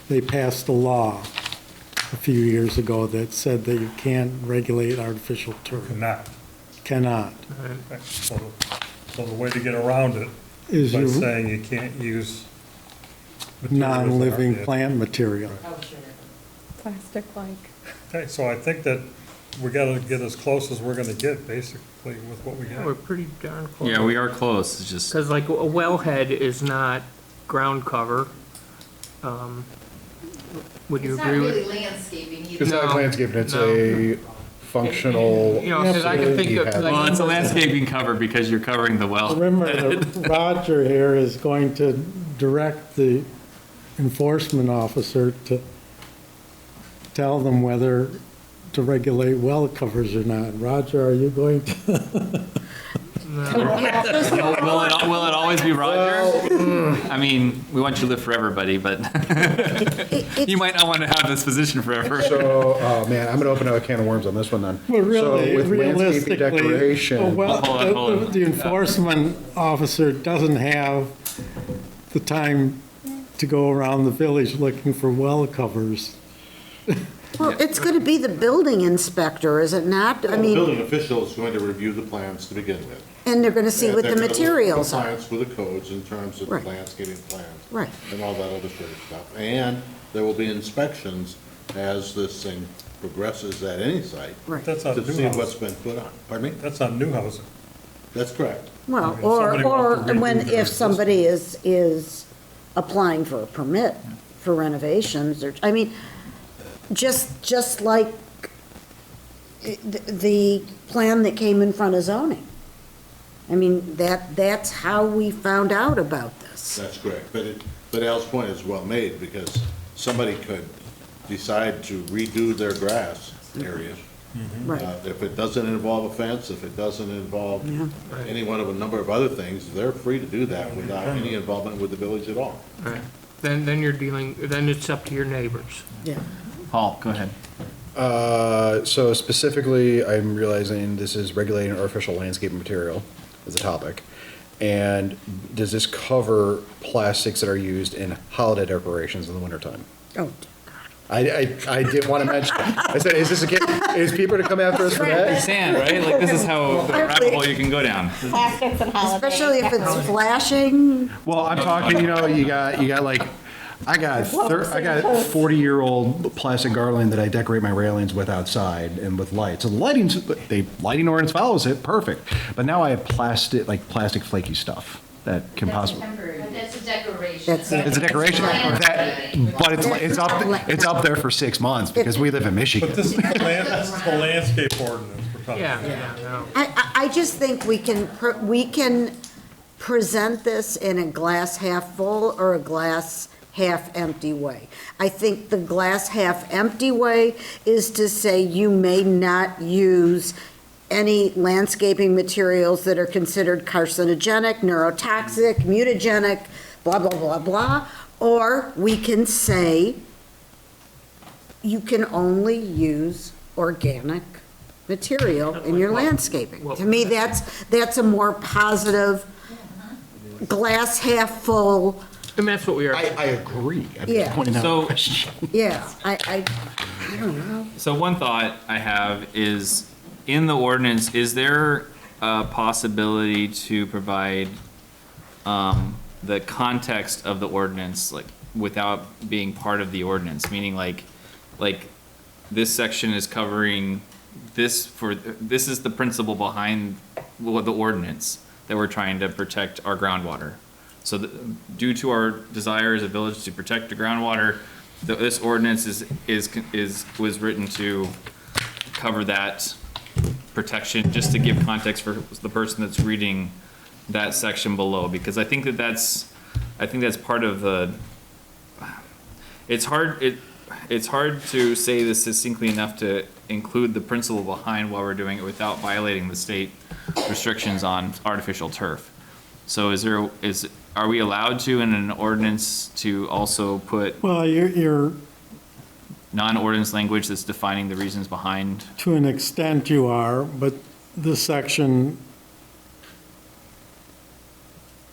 They passed a law a few years ago that said that you can't regulate artificial turf. Cannot. So the way to get around it Is by you- saying you can't use materials that aren't Non-living yet- plant material. Plastic-like. Okay, so I think that we gotta get as close as we're gonna get, basically, with what we We're got. pretty darn close. Yeah, we are close. It's just, Because like a wellhead is not ground cover. Would you It's not agree really with? landscaping either. It's not No, landscaping, it's no. a functional. You know, 'cause I can think of, hazard. like- well, it's a landscaping cover because you're covering the well. Remember that Roger here is going to direct the enforcement officer to tell them whether to regulate well covers or not. Roger, are you going to? Will it always be Roger? I mean, we want you to live forever, buddy, but you might not want to have this position forever. So, oh man, I'm gonna open up a can of worms on this one then. Well, really, So with landscaping realistically, declaration. well, Hold on. the enforcement officer doesn't have the time to go around the village looking for well covers. Well, it's going to be the building inspector, is it not? I The mean, building official is going to review the plans to begin with. and they're going to see what the They're gonna look for materials are. Compliance with the codes in terms of the Right. landscaping plans. Right. And all that other sort of stuff. And there will be inspections as this thing progresses at any site. Right. That's not To see new what's housing. been put on. Pardon me? That's not new housing. That's correct. Well, mean, or, somebody wants to when, redo their if somebody is applying for a permit for renovations, or, I mean, just like the plan that came in front of zoning. I mean, that's how we found out about this. That's correct. But Al's point is well made, because somebody could decide to redo their grass area. Right. If it doesn't involve a fence, if it doesn't involve Yeah. any one of a number of other things, they're free to do that without any involvement with the village at all. Right. Then you're dealing, then it's up to your neighbors. Yeah. Paul, go ahead. So specifically, I'm realizing this is regulating artificial landscaping material as a topic. And does this cover plastics that are used in holiday decorations in the wintertime? Oh, I didn't want to mention, I said, is people to come after us for that? Sand, right? Like, this is how the rabbit hole you can go down. Plastics and holidays. Especially if it's flashing. Well, I'm talking, you got like, I got 40-year-old plastic garland that I decorate my railings with outside and with lights. So the lighting ordinance follows it, perfect. But now I have plastic flaky stuff that can possibly. But that's a decoration. It's a decoration, but it's up there for 6 months because we live in Michigan. But this is the landscape ordinance we're talking about. Yeah. I just think we can present this in a glass half full or a glass half empty way. I think the glass half empty way is to say you may not use any landscaping materials that are considered carcinogenic, neurotoxic, mutagenic, blah, blah, blah, blah. Or we can say you can only use organic material in your landscaping. To me, that's a more positive, glass half full. And that's what we are. I agree. I'm Yeah. just pointing out So- a question. Yeah, I don't know. So one thought I have is, in the ordinance, is there a possibility to provide the context of the ordinance, like, without being part of the ordinance? Meaning like this section is covering this this is the principle behind the ordinance that we're trying to protect our groundwater. So due to our desire as a village to protect the groundwater, this ordinance was written to cover that protection, just to give context for the person that's reading that section below, because I think that's part of the, it's hard to say this succinctly enough to include the principle behind why we're doing it without violating the state restrictions on artificial turf. So are we allowed to, in an ordinance, to also put Well, you're, non-ordinance language that's defining the reasons behind? to an extent you are, but this section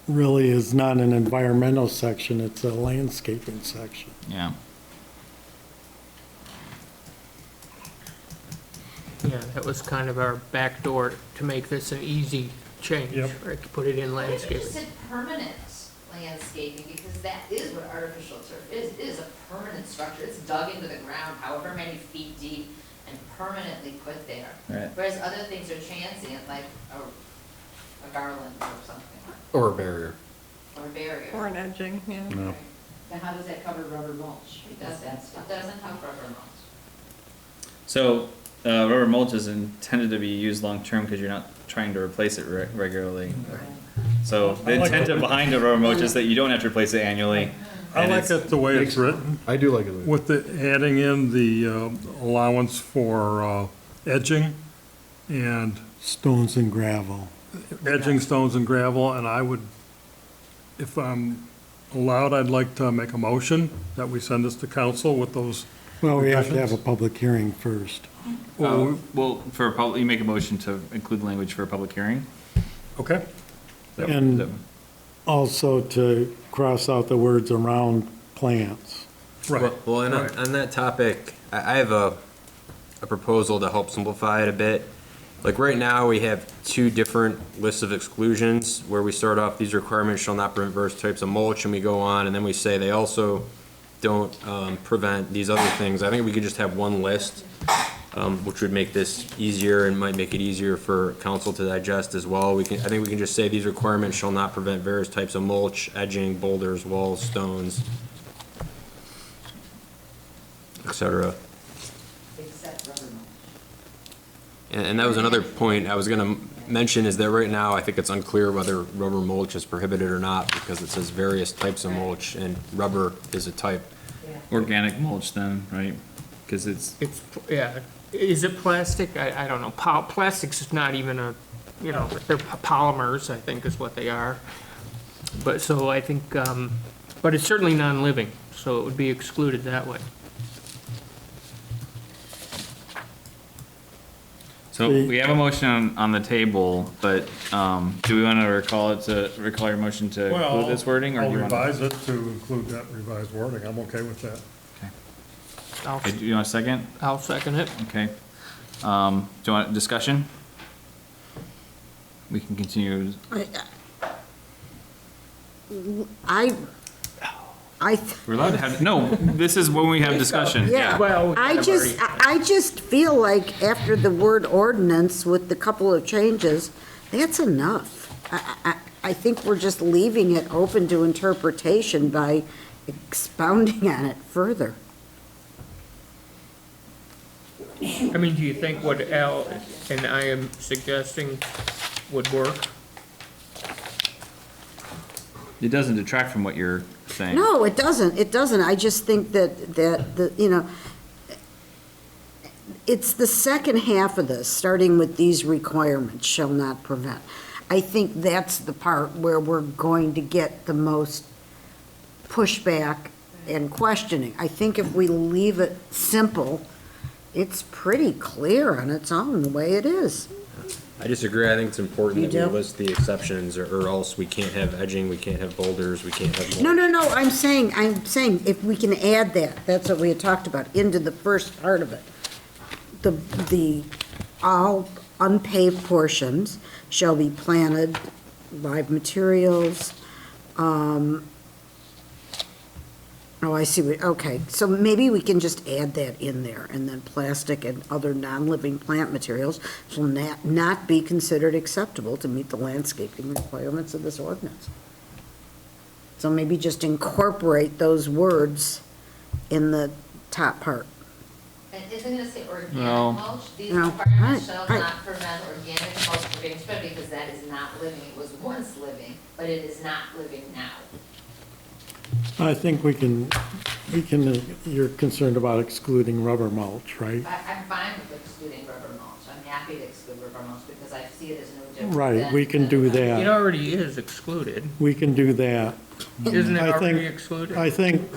really is not an environmental section, it's a landscaping section. Yeah. Yeah, that was kind of our backdoor to make this an easy change, Yep. right, to put it in Maybe landscape. just said permanent landscaping, because that is what artificial turf is. It is a permanent structure. It's dug into the ground however many feet deep and permanently put there. Right. Whereas other things are transient, like a garland or something, Or a barrier. or a barrier. Or an edging, yeah. No. Then how does that cover rubber mulch? It doesn't have rubber mulch. So rubber mulch is intended to be used long-term because you're not trying to replace it regularly. So the intent behind the rubber mulch is that you don't have to replace it annually. I and like it's- it the way it's written, I do like it. with the adding in the allowance for edging and Stones and gravel. edging stones and gravel, and I would, if I'm allowed, I'd like to make a motion that we send this to council with those. Well, we have to have a public hearing first. Well, for a public, you make a motion to include language for a public hearing? Okay? And also to cross out the words around plants. Right. Well, and on that topic, I have a proposal to help simplify it a bit. Like right now, we have two different lists of exclusions where we start off, these requirements shall not prevent various types of mulch, and we go on, and then we say they also don't prevent these other things. I think we could just have one list, which would make this easier and might make it easier for council to digest as well. I think we can just say these requirements shall not prevent various types of mulch, edging, boulders, walls, stones, et cetera. Except rubber mulch. And that was another point I was gonna mention, is that right now, I think it's unclear whether rubber mulch is prohibited or not, because it says various types of mulch, and rubber is a type. Organic mulch then, right? Because it's, Yeah, is it plastic? I don't know. Plastics is not even a, they're polymers, I think is what they are. But, so I think, but it's certainly non-living, so it would be excluded that way. so we have a motion on the table, but do we want to recall your motion to Well, include this wording? Or I'll do you want revise it to include that revised wording. I'm okay with that. Okay, do you want a second? I'll second it. Okay. Do you want discussion? We can continue. We're allowed to have, no, this is when we have discussion, yeah. Well, I just feel like after the word ordinance with the couple of changes, that's enough. I think we're just leaving it open to interpretation by expounding on it further. I mean, do you think what Al and I am suggesting would work? It doesn't detract from what you're saying. No, it doesn't, it doesn't. I just think that, you know, it's the second half of this, starting with these requirements shall not prevent. I think that's the part where we're going to get the most pushback and questioning. I think if we leave it simple, it's pretty clear on its own, the way it is. I disagree. I think it's important You that we do? list the exceptions, or else we can't have edging, we can't have boulders, we can't have. No, I'm saying if we can add that, that's what we had talked about, into the first part of it. The all unpaved portions shall be planted, live materials, oh, I see, okay, so maybe we can just add that in there, and then plastic and other non-living plant materials shall not be considered acceptable to meet the landscaping requirements of this ordinance. So maybe just incorporate those words in the top part. And isn't it gonna say organic No. mulch? These No. requirements Right, shall right. not prevent organic mulch from being spread, because that is not living. It was once living, but it is not living now. I think we can, you're concerned about excluding rubber mulch, right? I'm fine with excluding rubber mulch. I'm happy to exclude rubber mulch because I see it as no different. Right, we can do It that. already is excluded. We can do that. Isn't it I think- already excluded? I think,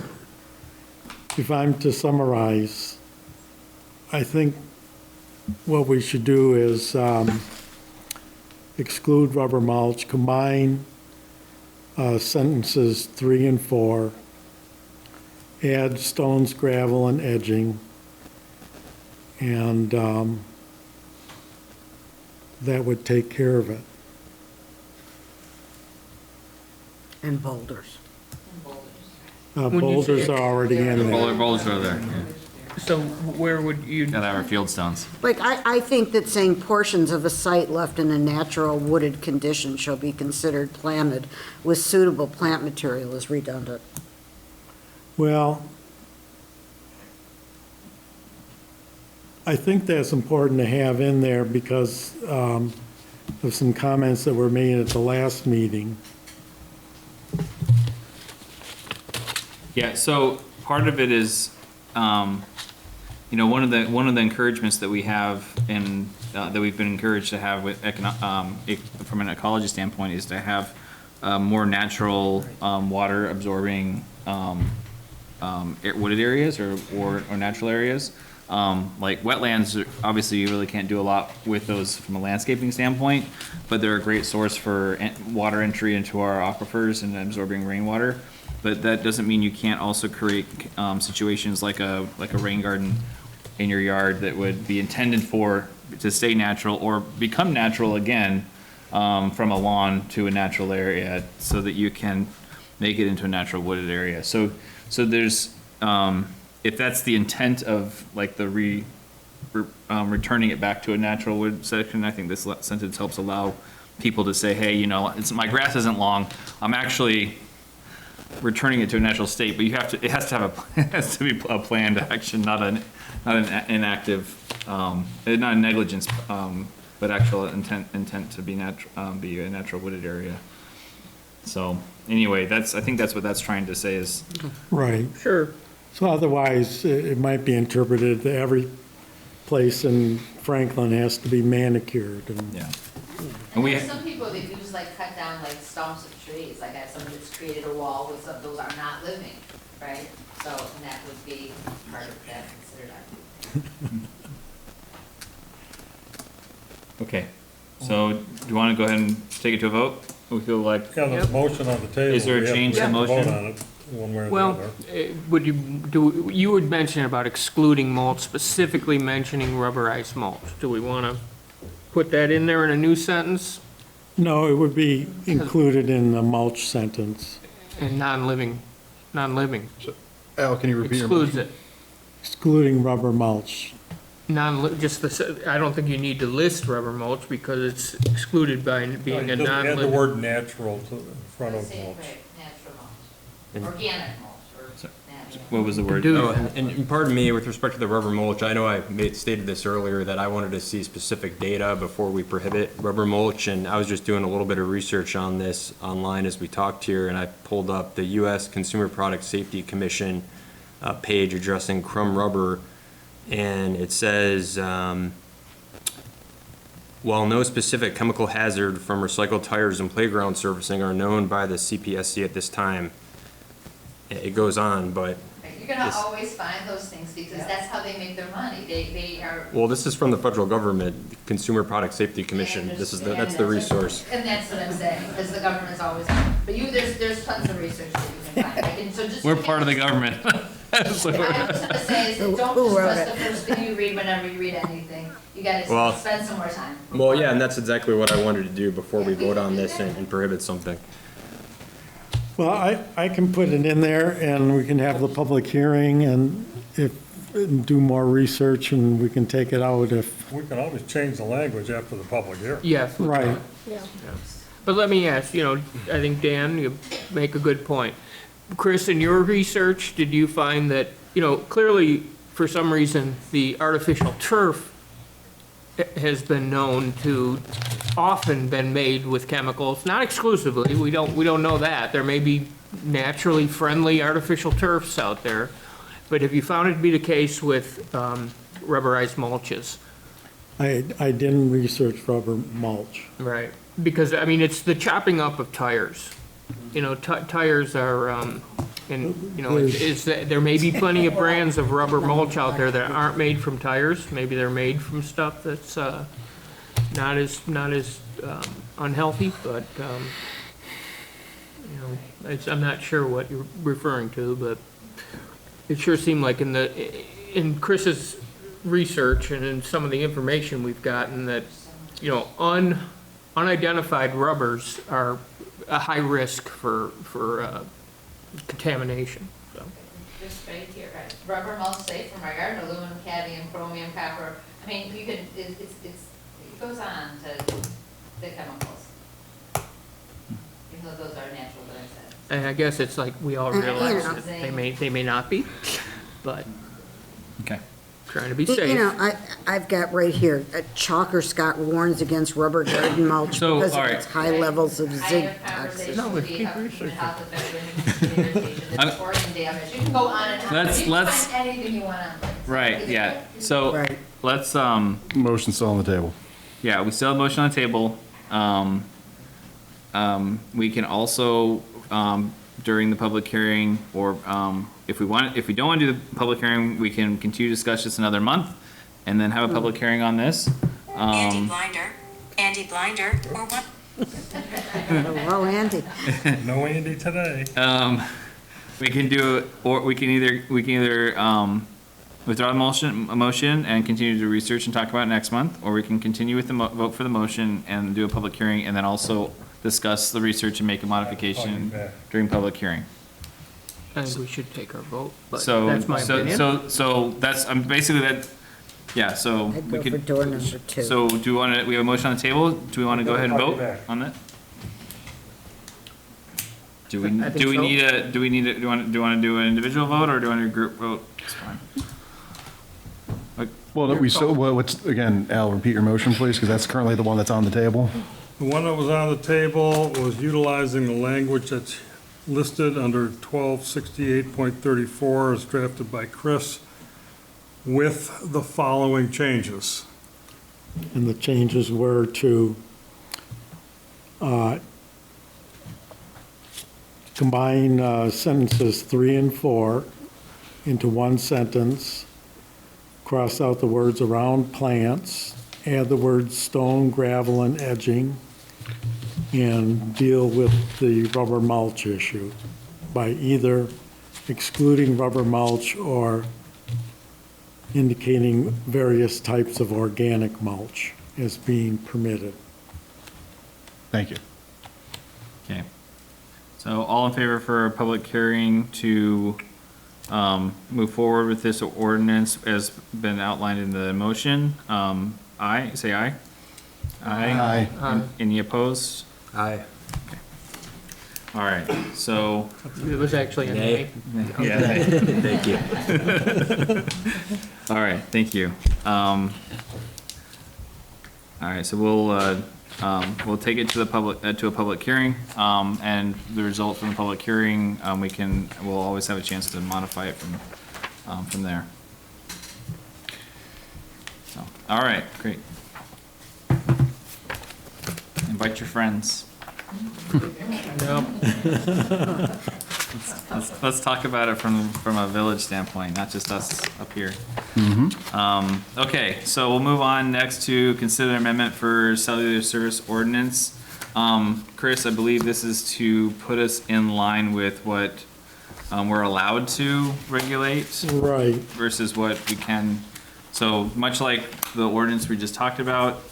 if I'm to summarize, I think what we should do is exclude rubber mulch, combine sentences 3 and 4, add stones, gravel, and edging, and that would take care of it. And boulders. When you Boulders say- are already in there. Boulders are there, yeah. So where would you, Gotta have our field stones. Like, I think that saying portions of a site left in a natural wooded condition shall be considered planted with suitable plant material is redundant. Well, I think that's important to have in there because of some comments that were made at the last meeting. Yeah, so part of it is, you know, one of the encouragements that we have in, that we've been encouraged to have with from an ecology standpoint is to have more natural, water absorbing, wooded areas or natural areas. Like wetlands, obviously you really can't do a lot with those from a landscaping standpoint, but they're a great source for water entry into our aquifers and absorbing rainwater. But that doesn't mean you can't also create situations like a rain garden in your yard that would be intended to stay natural or become natural again, from a lawn to a natural area, so that you can make it into a natural wooded area. So there's, if that's the intent of like the returning it back to a natural wood section, I think this sentence helps allow people to say, hey, you know, my grass isn't long, I'm actually returning it to a natural state, but it has to be a planned action, not an inactive, not a negligence, but actual intent to be a natural wooded area. So anyway, I think that's what that's trying to say is. Right. sure. So otherwise, it might be interpreted that every place in Franklin has to be manicured and. Yeah. And there's some people that use like cut down like stumps of trees, like I have somebody that's created a wall with some, those are not living, right? So, and that would be part of that considered. Okay, so do you want to go ahead and take it to a vote? We feel like. Yeah, there's a motion on the table. Is there a We have change to to vote motion? on it. one way or the Well, other. would you would mention about excluding mulch, specifically mentioning rubberized mulch. Do we want to put that in there in a new sentence? No, it would be included in the mulch sentence. And non-living. Al, can you repeat your Excludes motion? it. Excluding rubber mulch. I don't think you need to list rubber mulch because it's excluded by being a Just add the non-living. word natural to in front of Say, mulch. right, natural mulch, organic mulch, or natural. What was the word? Do Oh, that. and pardon me, with respect to the rubber mulch, I know I stated this earlier, that I wanted to see specific data before we prohibit rubber mulch, and I was just doing a little bit of research on this online as we talked here, and I pulled up the U.S. Consumer Product Safety Commission page addressing crumb rubber, and it says, while no specific chemical hazard from recycled tires and playground surfacing are known by the CPSC at this time, it goes on, but You're gonna This- always find those things because that's how they make their money. They are. well, this is from the federal government, Consumer Product Safety Commission. This is the, that's the resource. And that's what I'm saying, because the government's always, but there's tons of research that you can find. So just. We're part of the government. I was gonna say, is that don't Who just wrote trust it? the first thing you read whenever you read anything. You gotta Well- spend some more time. Well, yeah, and that's exactly what I wanted to do before we vote on this and prohibit something. Well, I can put it in there, and we can have the public hearing, and and do more research, and we can take it out if, We can always change the language after the public hearing. Yes. right. But let me ask, I think, Dan, you make a good point. Chris, in your research, did you find that, clearly, for some reason, the artificial turf has been known to often been made with chemicals, not exclusively, we don't know that. There may be naturally friendly artificial turfs out there. But have you found it to be the case with rubberized mulches? I didn't research rubber mulch. Right. Because, it's the chopping up of tires. Tires are, there may be plenty of brands of rubber mulch out there that aren't made from tires. Maybe they're made from stuff that's not as unhealthy, but, I'm not sure what you're referring to, but it sure seemed like in Chris's research and in some of the information we've gotten that, unidentified rubbers are a high risk for contamination, so. Just right here, right. Rubber mulch safe from our garden, aluminum, cadmium, chromium, copper. You can, it goes on to the chemicals. Even though those are natural, but I said. And I guess it's like we all realize that they may not be, but Okay. trying to be safe. I've got right here, Chalker Scott warns against rubber garden mulch So, because of all right. its high levels of I zinc have toxicity. conversations with the human health effects, irritation, I'm- organ damage. You can go on and on. Let's- You can let's- find anything you want on. Right, yeah. So Right. let's, Motion still on the table. yeah, we still have a motion on the table. We can also, during the public hearing, or if we don't want to do the public hearing, we can continue to discuss this another month and then have a public hearing on this. Andy Blinder, or what? Hello, Andy. No Andy today. We can do, or we can either withdraw a motion and continue to research and talk about it next month, or we can continue with the vote for the motion and do a public hearing and then also discuss the research and make a modification during public hearing. I think we should take our vote, but So, that's my opinion. so that's, basically that, yeah, so. I'd we go for could. door number 2. So do we want to, we have a motion on the table, do we want to go ahead and vote on that? Do we, I think do we so. need do you want to do an individual vote, or do you want to group vote? It's fine. Well, what's, again, Al, repeat your motion, please, because that's currently the one that's on the table. The one that was on the table was utilizing the language that's listed under 1268.34 as drafted by Chris with the following changes. And the changes were to combine sentences 3 and 4 into one sentence, cross out the words around plants, add the words stone, gravel, and edging, and deal with the rubber mulch issue. by either excluding rubber mulch or indicating various types of organic mulch as being permitted. Thank you. Okay. So all in favor for a public hearing to move forward with this ordinance as been outlined in the motion? Aye, say aye. Aye. Any opposed? Aye. All right, so. It was actually a nay. Yeah. Thank you. All right, thank you. All right, so we'll take it to the public, to a public hearing, and the result from the public hearing, we'll always have a chance to modify it from there. So, all right, great. Invite your friends. Let's talk about it from a village standpoint, not just us up here. Okay, so we'll move on next to consider amendment for cellular service ordinance. Chris, I believe this is to put us in line with what we're allowed to regulate. Right. Versus what we can. So much like the ordinance we just talked about,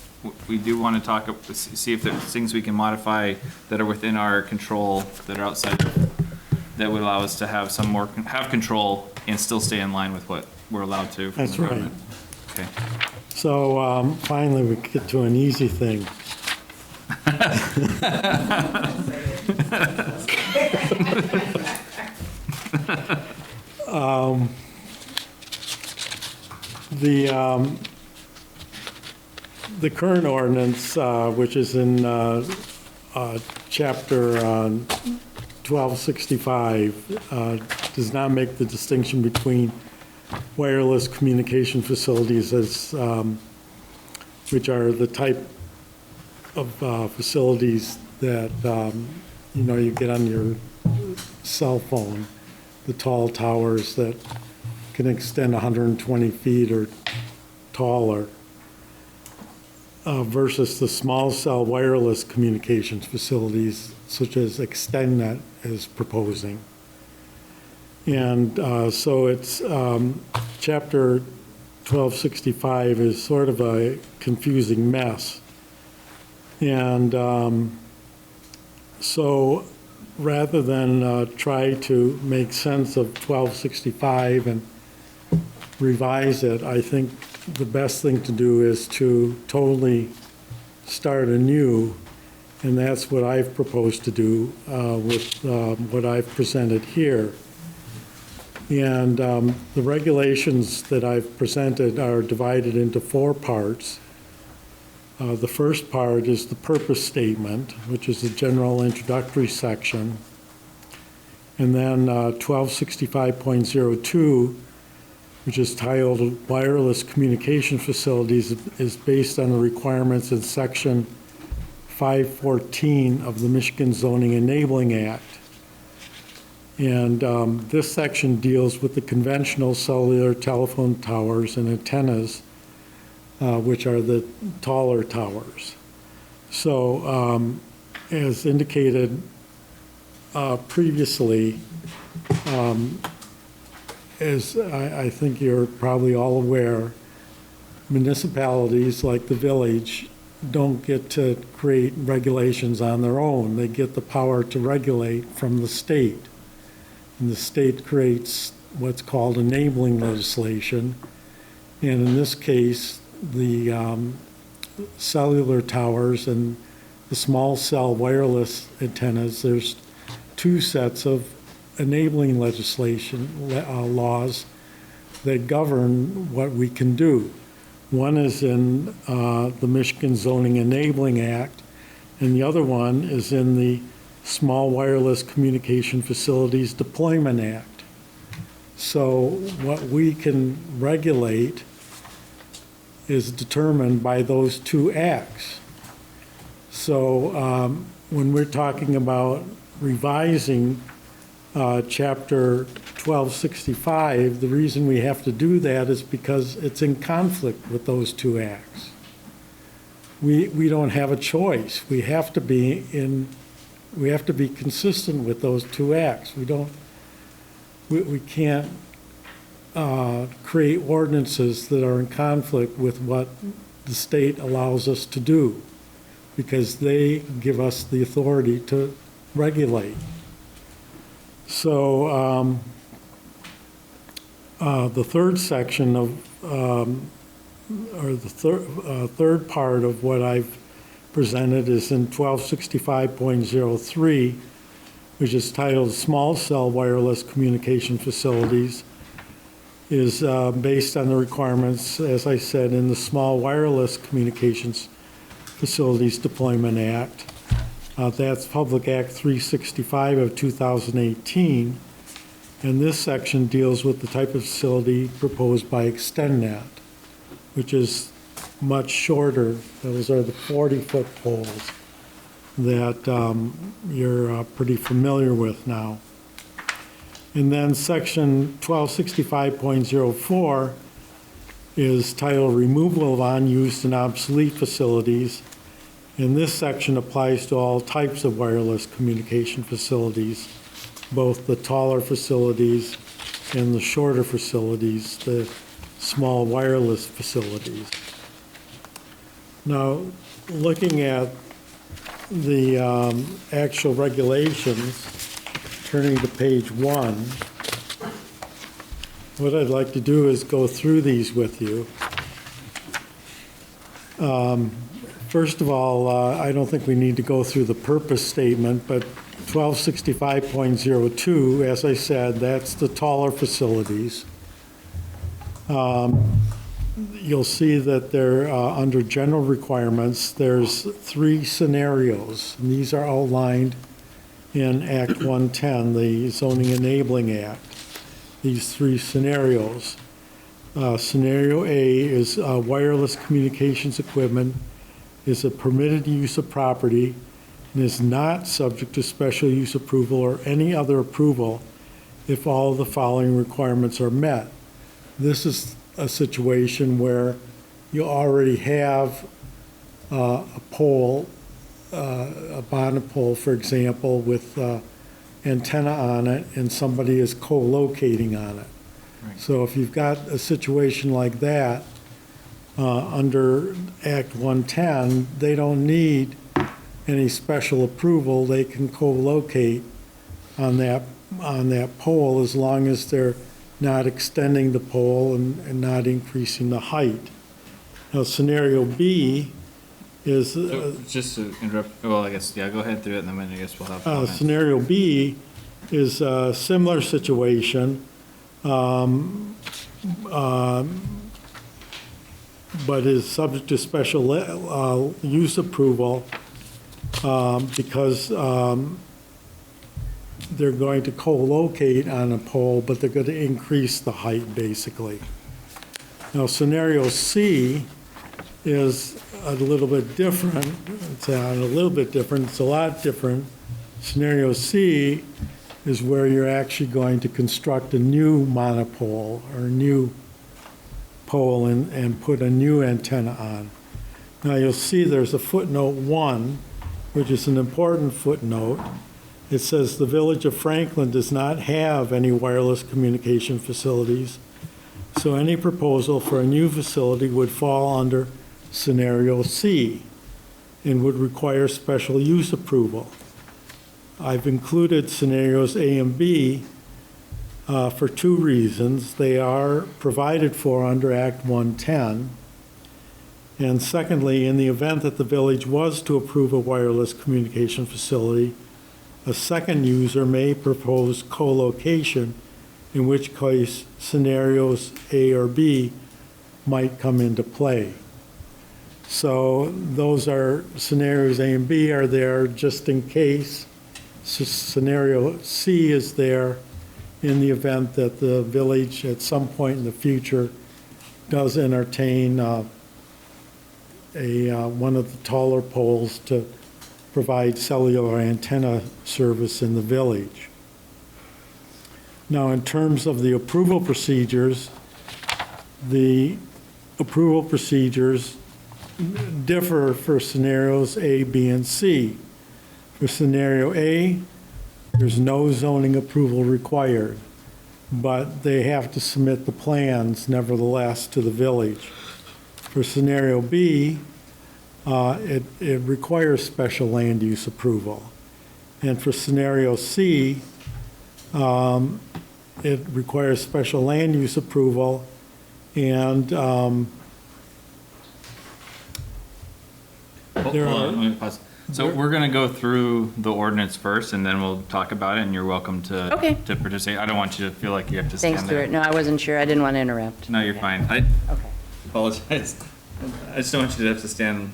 we do want to see if there's things we can modify that are within our control, that are outside, that would allow us to have have control and still stay in line with what we're allowed to from That's the right. government. Okay. So finally, we get to an easy thing. The current ordinance, which is in Chapter 1265, does not make the distinction between wireless communication facilities which are the type of facilities that you get on your cell phone, the tall towers that can extend 120 feet or taller, versus the small cell wireless communications facilities such as ExtendNet is proposing. And so it's Chapter 1265 is sort of a confusing mess. And so rather than try to make sense of 1265 and revise it, I think the best thing to do is to totally start anew, and that's what I've proposed to do with what I've presented here. And the regulations that I've presented are divided into 4 parts. The first part is the purpose statement, which is the general introductory section. And then 1265.02, which is titled Wireless Communication Facilities, is based on the requirements in Section 514 of the Michigan Zoning Enabling Act. And this section deals with the conventional cellular telephone towers and antennas, which are the taller towers. So as indicated previously, as I think you're probably all aware, municipalities like the village don't get to create regulations on their own. They get the power to regulate from the state. And the state creates what's called enabling legislation. And in this case, the cellular towers and the small cell wireless antennas, there's 2 sets of enabling legislation laws that govern what we can do. One is in the Michigan Zoning Enabling Act, and the other one is in the Small Wireless Communication Facilities Deployment Act. So what we can regulate is determined by those 2 acts. So when we're talking about revising Chapter 1265, the reason we have to do that is because it's in conflict with those 2 acts. We don't have a choice. We have to be in We have to be consistent with those two acts. We can't create ordinances that are in conflict with what the state allows us to do, because they give us the authority to regulate. So the third section of, or the third part of what I've presented is in 1265.03, which is titled Small Cell Wireless Communication Facilities, is based on the requirements, as I said, in the Small Wireless Communications Facilities Deployment Act. That's Public Act 365 of 2018. And this section deals with the type of facility proposed by ExtendNet, which is much shorter. Those are the 40-foot poles that you're pretty familiar with now. And then section 1265.04 is titled Removal of Unused and Obsolete Facilities. And this section applies to all types of wireless communication facilities, both the taller facilities and the shorter facilities, the small wireless facilities. Now, looking at the actual regulations, turning to page 1, what I'd like to do is go through these with you. First of all, I don't think we need to go through the purpose statement, but 1265.02, as I said, that's the taller facilities. You'll see that they're under general requirements. There's 3 scenarios, and these are outlined in Act 110, the Zoning Enabling Act. These 3 scenarios. Scenario A is wireless communications equipment is a permitted use of property and is not subject to special use approval or any other approval if all of the following requirements are met. This is a situation where you already have a pole, a bonnet pole, for example, with antenna on it, and somebody is co-locating on it. Right. So if you've got a situation like that, under Act 110, they don't need any special approval. They can co-locate on that pole as long as they're not extending the pole and not increasing the height. Now, scenario B is... just to interrupt, well, I guess, yeah, go ahead through it, and then I guess we'll have comments. Scenario B is a similar situation, but is subject to special use approval because they're going to co-locate on a pole, but they're going to increase the height, basically. Now, scenario C is a little bit different. It's not a little bit different. It's a lot different. Scenario C is where you're actually going to construct a new monopole or a new pole and put a new antenna on. Now, you'll see there's a footnote 1, which is an important footnote. It says the Village of Franklin does not have any wireless communication facilities, so any proposal for a new facility would fall under scenario C and would require special use approval. I've included scenarios A and B for 2 reasons. They are provided for under Act 110. And secondly, in the event that the village was to approve a wireless communication facility, a second user may propose co-location, in which case scenarios A or B might come into play. So those are scenarios A and B are there just in case. So scenario C is there in the event that the village at some point in the future does entertain one of the taller poles to provide cellular antenna service in the village. Now, in terms of the approval procedures, the approval procedures differ for scenarios A, B, and C. For scenario A, there's no zoning approval required, but they have to submit the plans nevertheless to the village. For scenario B, it requires special land use approval. And for scenario C, it requires special land use approval and Hold there on, are- let me pause. So we're gonna go through the ordinance first, and then we'll talk about it, and you're welcome to Okay. to participate. I don't want you to feel like you have to stand Thanks, there. Stuart. No, I wasn't sure. I didn't want to interrupt. No, you're fine. I Okay. apologize. I just don't want you to have to stand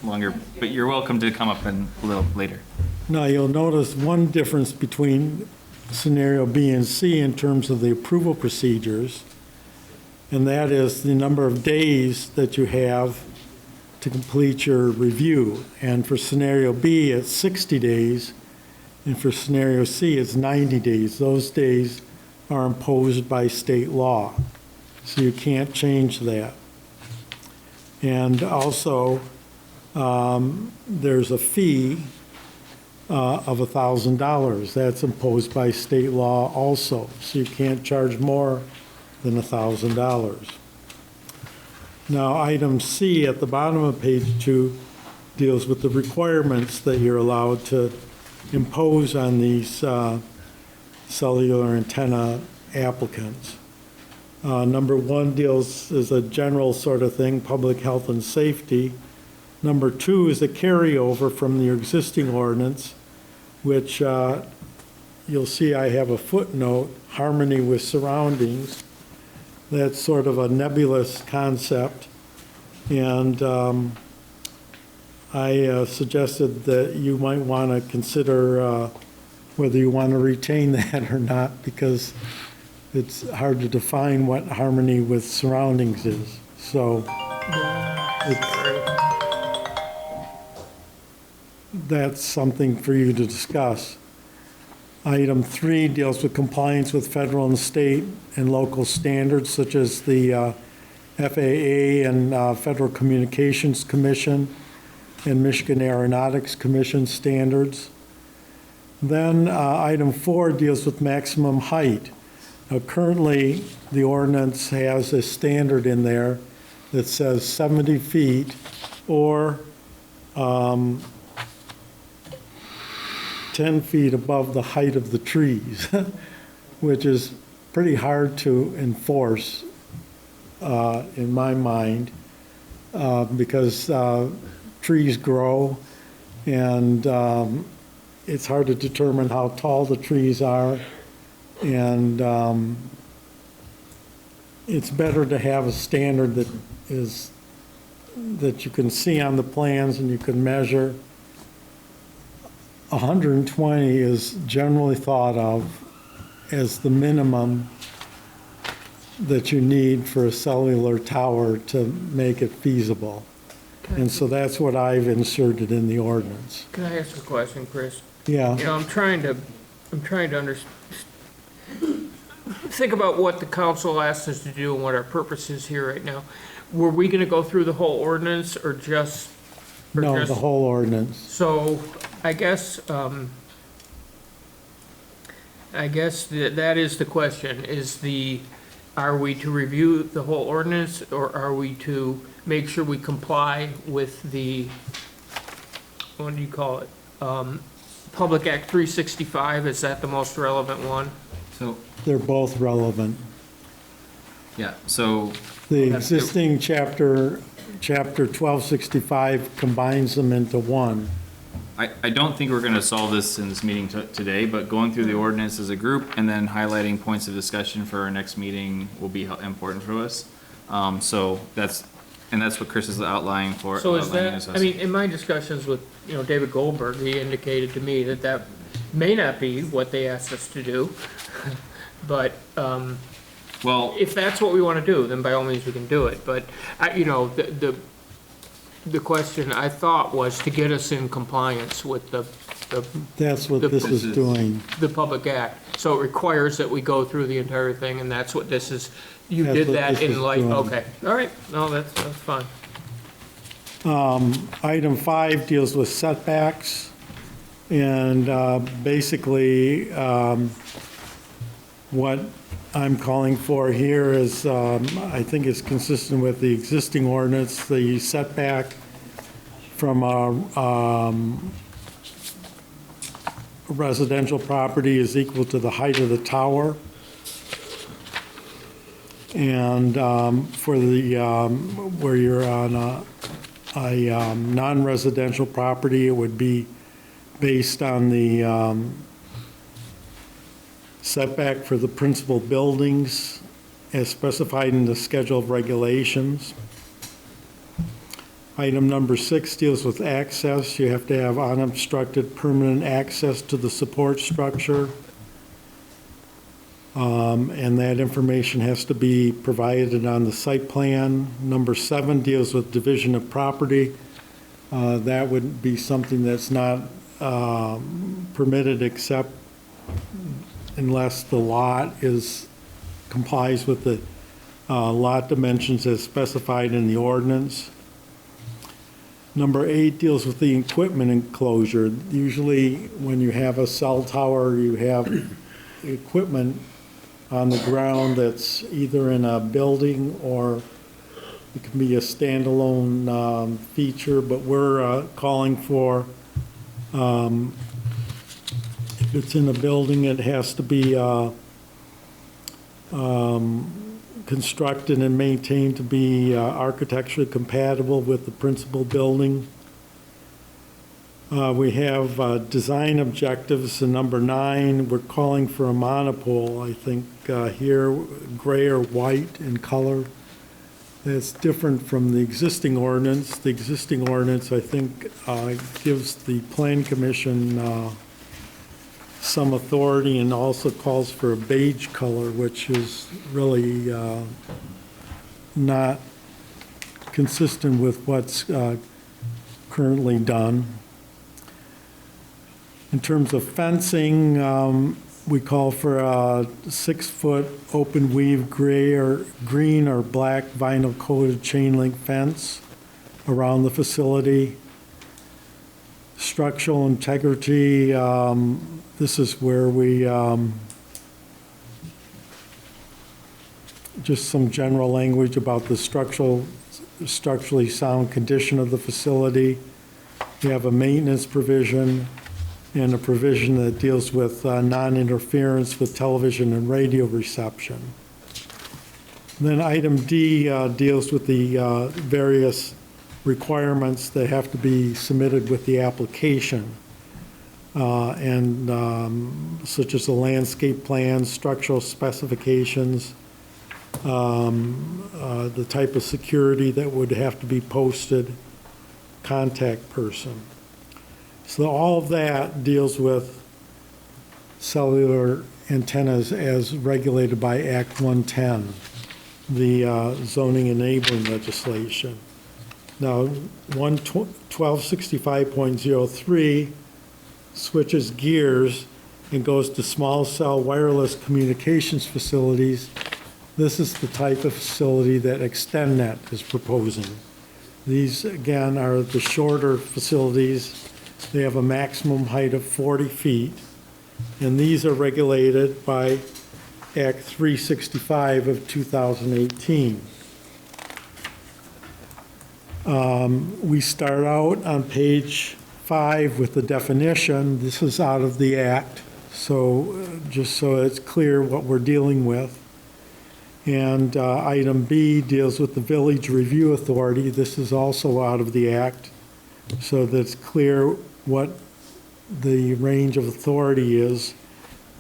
longer, but you're welcome to come up a little later. Now, you'll notice one difference between scenario B and C in terms of the approval procedures, and that is the number of days that you have to complete your review. And for scenario B, it's 60 days, and for scenario C, it's 90 days. Those days are imposed by state law, so you can't change that. And also, there's a fee of $1,000. That's imposed by state law also, so you can't charge more than $1,000. Now, item C at the bottom of page 2 deals with the requirements that you're allowed to impose on these cellular antenna applicants. Number 1 deals is a general sort of thing, public health and safety. Number 2 is a carryover from the existing ordinance, which you'll see I have a footnote, harmony with surroundings. That's sort of a nebulous concept, and I suggested that you might want to consider whether you want to retain that or not, because it's hard to define what harmony with surroundings is. So that's something for you to discuss. Item 3 deals with compliance with federal and state and local standards such as the FAA and Federal Communications Commission and Michigan Aeronautics Commission standards. Then item 4 deals with maximum height. Now, currently, the ordinance has a standard in there that says 70 feet or 10 feet above the height of the trees, which is pretty hard to enforce in my mind, because trees grow and it's hard to determine how tall the trees are, and it's better to have a standard that you can see on the plans and you can measure. 120 is generally thought of as the minimum that you need for a cellular tower to make it feasible. And so that's what I've inserted in the ordinance. Can I ask a question, Chris? Yeah. You know, I'm trying to think about what the council asked us to do and what our purpose is here right now. Were we gonna go through the whole ordinance or just? No, the whole ordinance. So I guess that is the question, are we to review the whole ordinance, or are we to make sure we comply with the, what do you call it? Public Act 365, is that the most relevant one? So, They're both relevant. yeah, so The existing chapter 1265 combines them into one. I don't think we're going to solve this in this meeting today, but going through the ordinance as a group and then highlighting points of discussion for our next meeting will be important for us. So that's what Chris is outlining for. So is outlining that, as I mean, in my discussions with, David Goldberg, he indicated to me that may not be what they asked us to do, but, well, if that's what we want to do, then by all means we can do it, but, the question I thought was to get us in compliance with That's what this is doing. the Public Act. So it requires that we go through the entire thing, and that's what this is. You That's did what that this is in light, doing. okay, all right, no, that's fine. Item 5 deals with setbacks, And basically, what I'm calling for here is, I think it's consistent with the existing ordinance, the setback from a residential property is equal to the height of the tower. And for the, where you're on a non-residential property, it would be based on the setback for the principal buildings as specified in the schedule of regulations. Item number 6 deals with access. You have to have unobstructed permanent access to the support structure. And that information has to be provided on the site plan. Number 7 deals with division of property. That would be something that's not permitted except unless the lot complies with the lot dimensions as specified in the ordinance. Number 8 deals with the equipment enclosure. Usually when you have a cell tower, you have equipment on the ground that's either in a building or it can be a standalone feature, but we're calling for, if it's in a building, it has to be constructed and maintained to be architecturally compatible with the principal building. We have design objectives in number 9. We're calling for a monopole, I think, here, gray or white in color. That's different from the existing ordinance. The existing ordinance, I think, gives the Plan Commission some authority and also calls for a beige color, which is really not consistent with what's currently done. In terms of fencing, we call for a 6-foot open weave green or black vinyl coated chain link fence around the facility. Structural integrity, this is where we, just some general language about the structurally sound condition of the facility. We have a maintenance provision and a provision that deals with non-interference with television and radio reception. And then item D deals with the various requirements that have to be submitted with the application, such as the landscape plans, structural specifications, the type of security that would have to be posted, contact person. So all of that deals with cellular antennas as regulated by Act 110, the zoning enabling legislation. Now, 1265.03 switches gears and goes to small cell wireless communications facilities. This is the type of facility that ExtendNet is proposing. These, again, are the shorter facilities. They have a maximum height of 40 feet, and these are regulated by Act 365 of 2018. We start out on page 5 with the definition. This is out of the Act, so just so it's clear what we're dealing with. And item B deals with the Village Review Authority. This is also out of the Act, so that it's clear what the range of authority is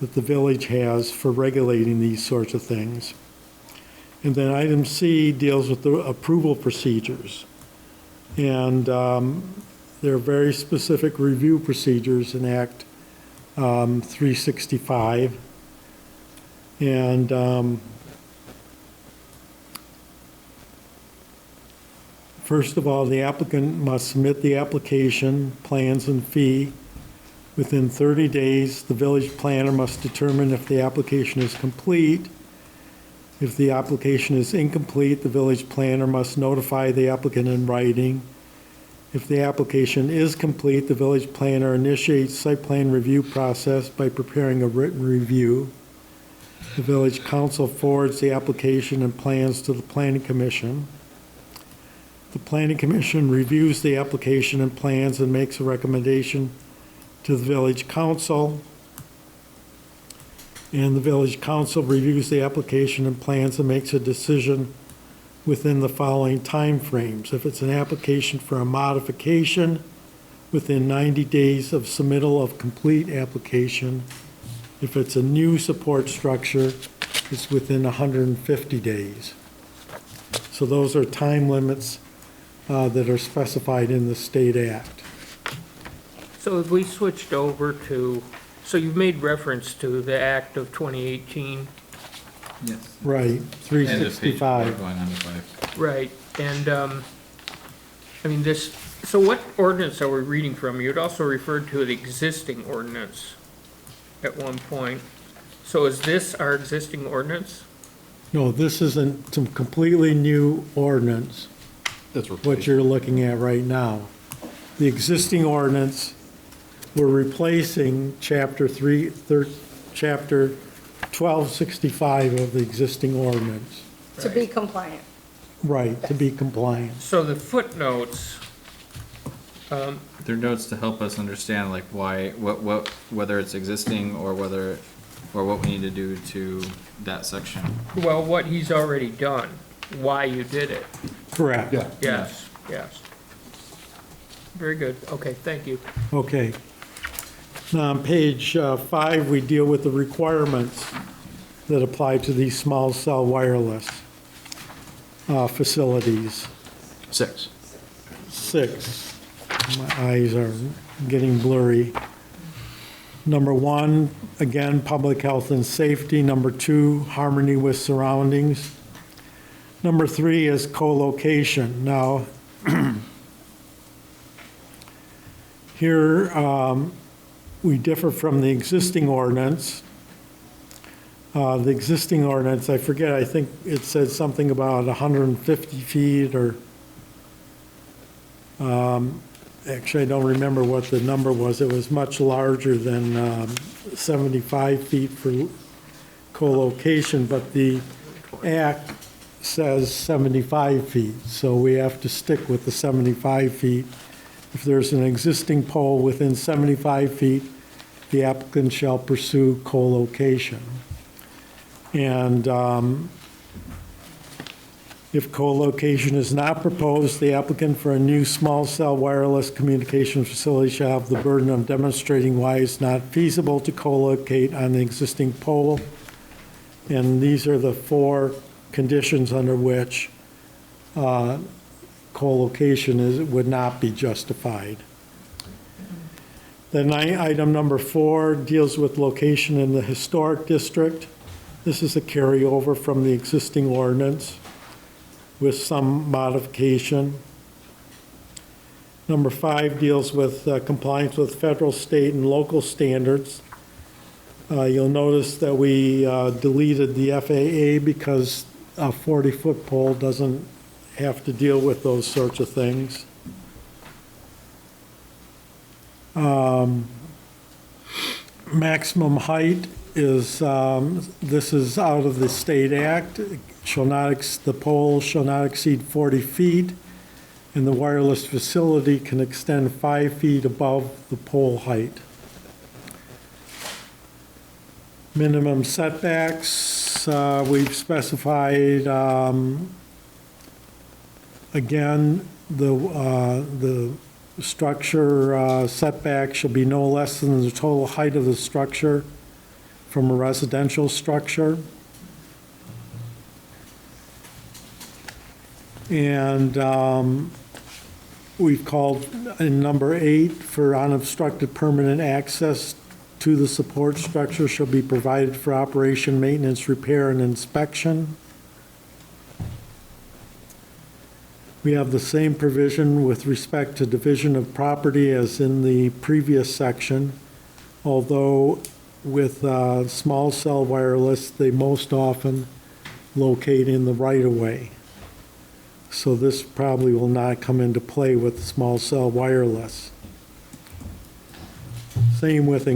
that the village has for regulating these sorts of things. And then item C deals with the approval procedures. And there are very specific review procedures in Act 365. And first of all, the applicant must submit the application, plans, and fee. Within 30 days, the village planner must determine if the application is complete. If the application is incomplete, the village planner must notify the applicant in writing. If the application is complete, the village planner initiates site plan review process by preparing a written review. The village council forwards the application and plans to the planning commission. The planning commission reviews the application and plans and makes a recommendation to the village council. And the village council reviews the application and plans and makes a decision within the following timeframes. If it's an application for a modification, within 90 days of submittal of complete application. If it's a new support structure, it's within 150 days. So those are time limits that are specified in the state act. So if we switched over to, so you've made reference to the Act of 2018. Yes. Right, 365. Going on to 5. Right, and, I mean, this, so what ordinance are we reading from? You had also referred to the existing ordinance at one point. So is this our existing ordinance? No, this isn't some completely new ordinance, That's what you're looking at right now. The existing ordinance, we're replacing chapter 1265 of the existing ordinance. To be compliant. Right, to be compliant. So the footnotes, They're notes to help us understand like why, whether it's existing or what we need to do to that section. well, what he's already done, why you did it. Correct. Yeah. Yes, yes. Very good, okay, thank you. Okay. Now, on page 5, we deal with the requirements that apply to these small cell wireless facilities. 6. 6. My eyes are getting blurry. Number 1, again, public health and safety. Number 2, harmony with surroundings. Number 3 is co-location. Now, here, we differ from the existing ordinance. The existing ordinance, I forget, I think it said something about 150 feet or, actually, I don't remember what the number was. It was much larger than 75 feet for co-location, but the act says 75 feet, so we have to stick with the 75 feet. If there's an existing pole within 75 feet, the applicant shall pursue co-location. And if co-location is not proposed, the applicant for a new small cell wireless communication facility shall have the burden of demonstrating why it's not feasible to co-locate on the existing pole. And these are the 4 conditions under which co-location would not be justified. Then item number 4 deals with location in the historic district. This is a carryover from the existing ordinance with some modification. Number 5 deals with compliance with federal, state, and local standards. You'll notice that we deleted the FAA because a 40-foot pole doesn't have to deal with those sorts of things. Maximum height is, this is out of the state act. The pole shall not exceed 40 feet, and the wireless facility can extend 5 feet above the pole height. Minimum setbacks, we've specified, again, the structure setback shall be no less than the total height of the structure from a residential structure. And we've called in number 8 for unobstructed permanent access to the support structure shall be provided for operation, maintenance, repair, and inspection. We have the same provision with respect to division of property as in the previous section, although with small cell wireless, they most often locate in the right-of-way. So this probably will not come into play with small cell wireless. Same with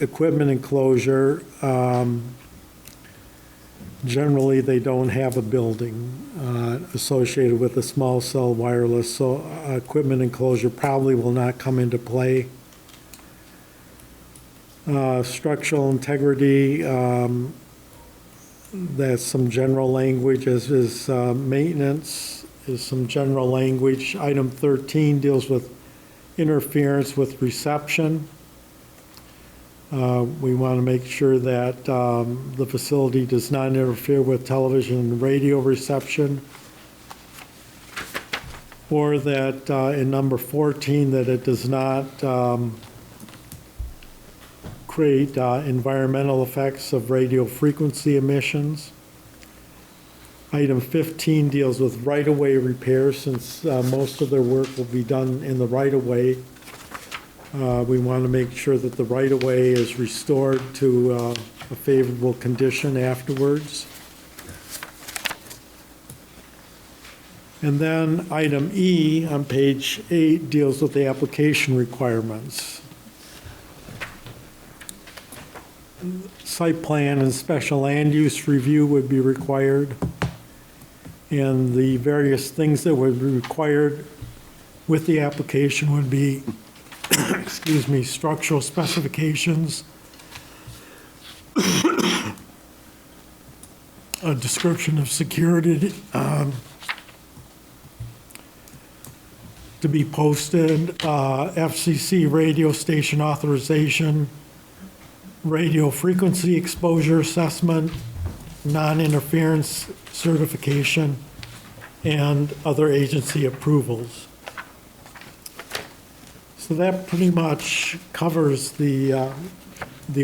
equipment enclosure. Generally, they don't have a building associated with a small cell wireless, so equipment enclosure probably will not come into play. Structural integrity, that's some general language, as is maintenance, is some general language. Item 13 deals with interference with reception. We want to make sure that the facility does not interfere with television and radio reception, or that in number 14, that it does not create environmental effects of radio frequency emissions. Item 15 deals with right-of-way repairs, since most of their work will be done in the right-of-way. We want to make sure that the right-of-way is restored to a favorable condition afterwards. And then item E on page 8 deals with the application requirements. Site plan and special land use review would be required. And the various things that would be required with the application would be excuse me, structural specifications, a description of security to be posted, FCC radio station authorization, radio frequency exposure assessment, non-interference certification, and other agency approvals. So that pretty much covers the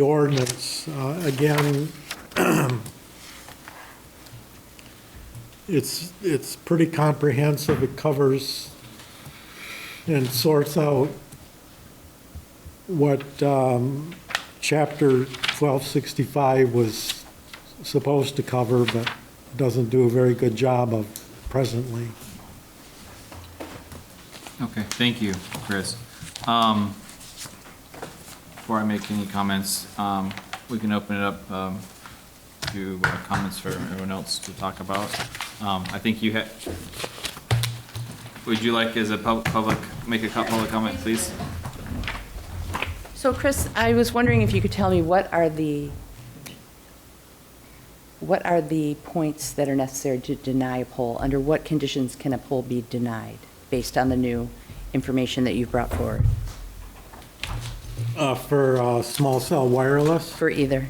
ordinance. Again, it's pretty comprehensive. It covers and sorts out what Chapter 1265 was supposed to cover, but doesn't do a very good job of presently. Okay, thank you, Chris. Before I make any comments, we can open it up to comments for everyone else to talk about. I think you had, would you like as a public, make a public comment, please? So Chris, I was wondering if you could tell me what are the points that are necessary to deny a poll? Under what conditions can a poll be denied based on the new information that you've brought forward? For small cell wireless? For either.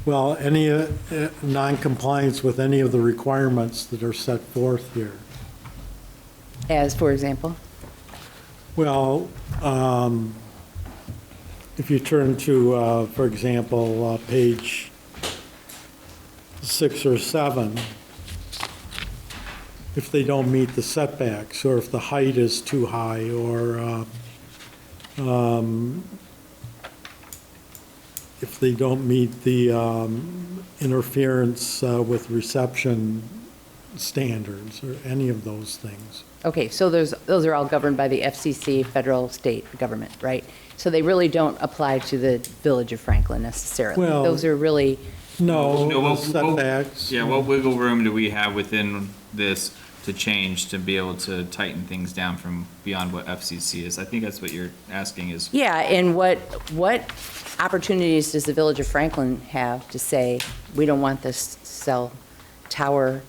Well, any non-compliance with any of the requirements that are set forth here. As, for example? Well, if you turn to, for example, page 6 or 7, if they don't meet the setbacks, or if the height is too high, or if they don't meet the interference with reception standards, or any of those things. Okay, so those are all governed by the FCC, federal, state government, right? So they really don't apply to the Village of Franklin necessarily. Well, those are really... No, setbacks. Yeah, what wiggle room do we have within this to change, to be able to tighten things down from beyond what FCC is? I think that's what you're asking is. Yeah, and what opportunities does the Village of Franklin have to say, we don't want this cell tower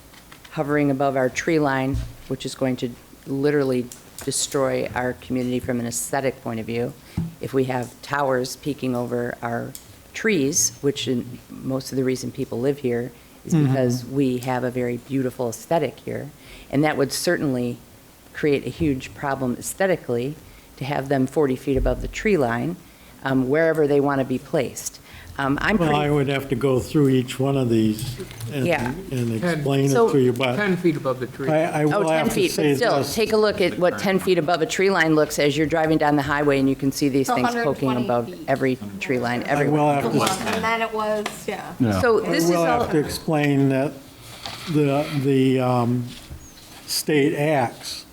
hovering above our tree line, which is going to literally destroy our community from an aesthetic point of view. If we have towers peeking over our trees, which most of the reason people live here is because we have a very beautiful aesthetic here. And that would certainly create a huge problem aesthetically to have them 40 feet above the tree line, wherever they want to be placed. Well, I would have to go through each one of these and explain it to you, but 10 feet above the tree. I will 10 have to feet, say but still, this. take a look at what 10 feet above a tree line looks as you're driving down the highway, and you can see these things poking 120 above feet. every tree line I will everywhere. have to, And then it was, yeah. So this is I will all, have to explain that the state acts,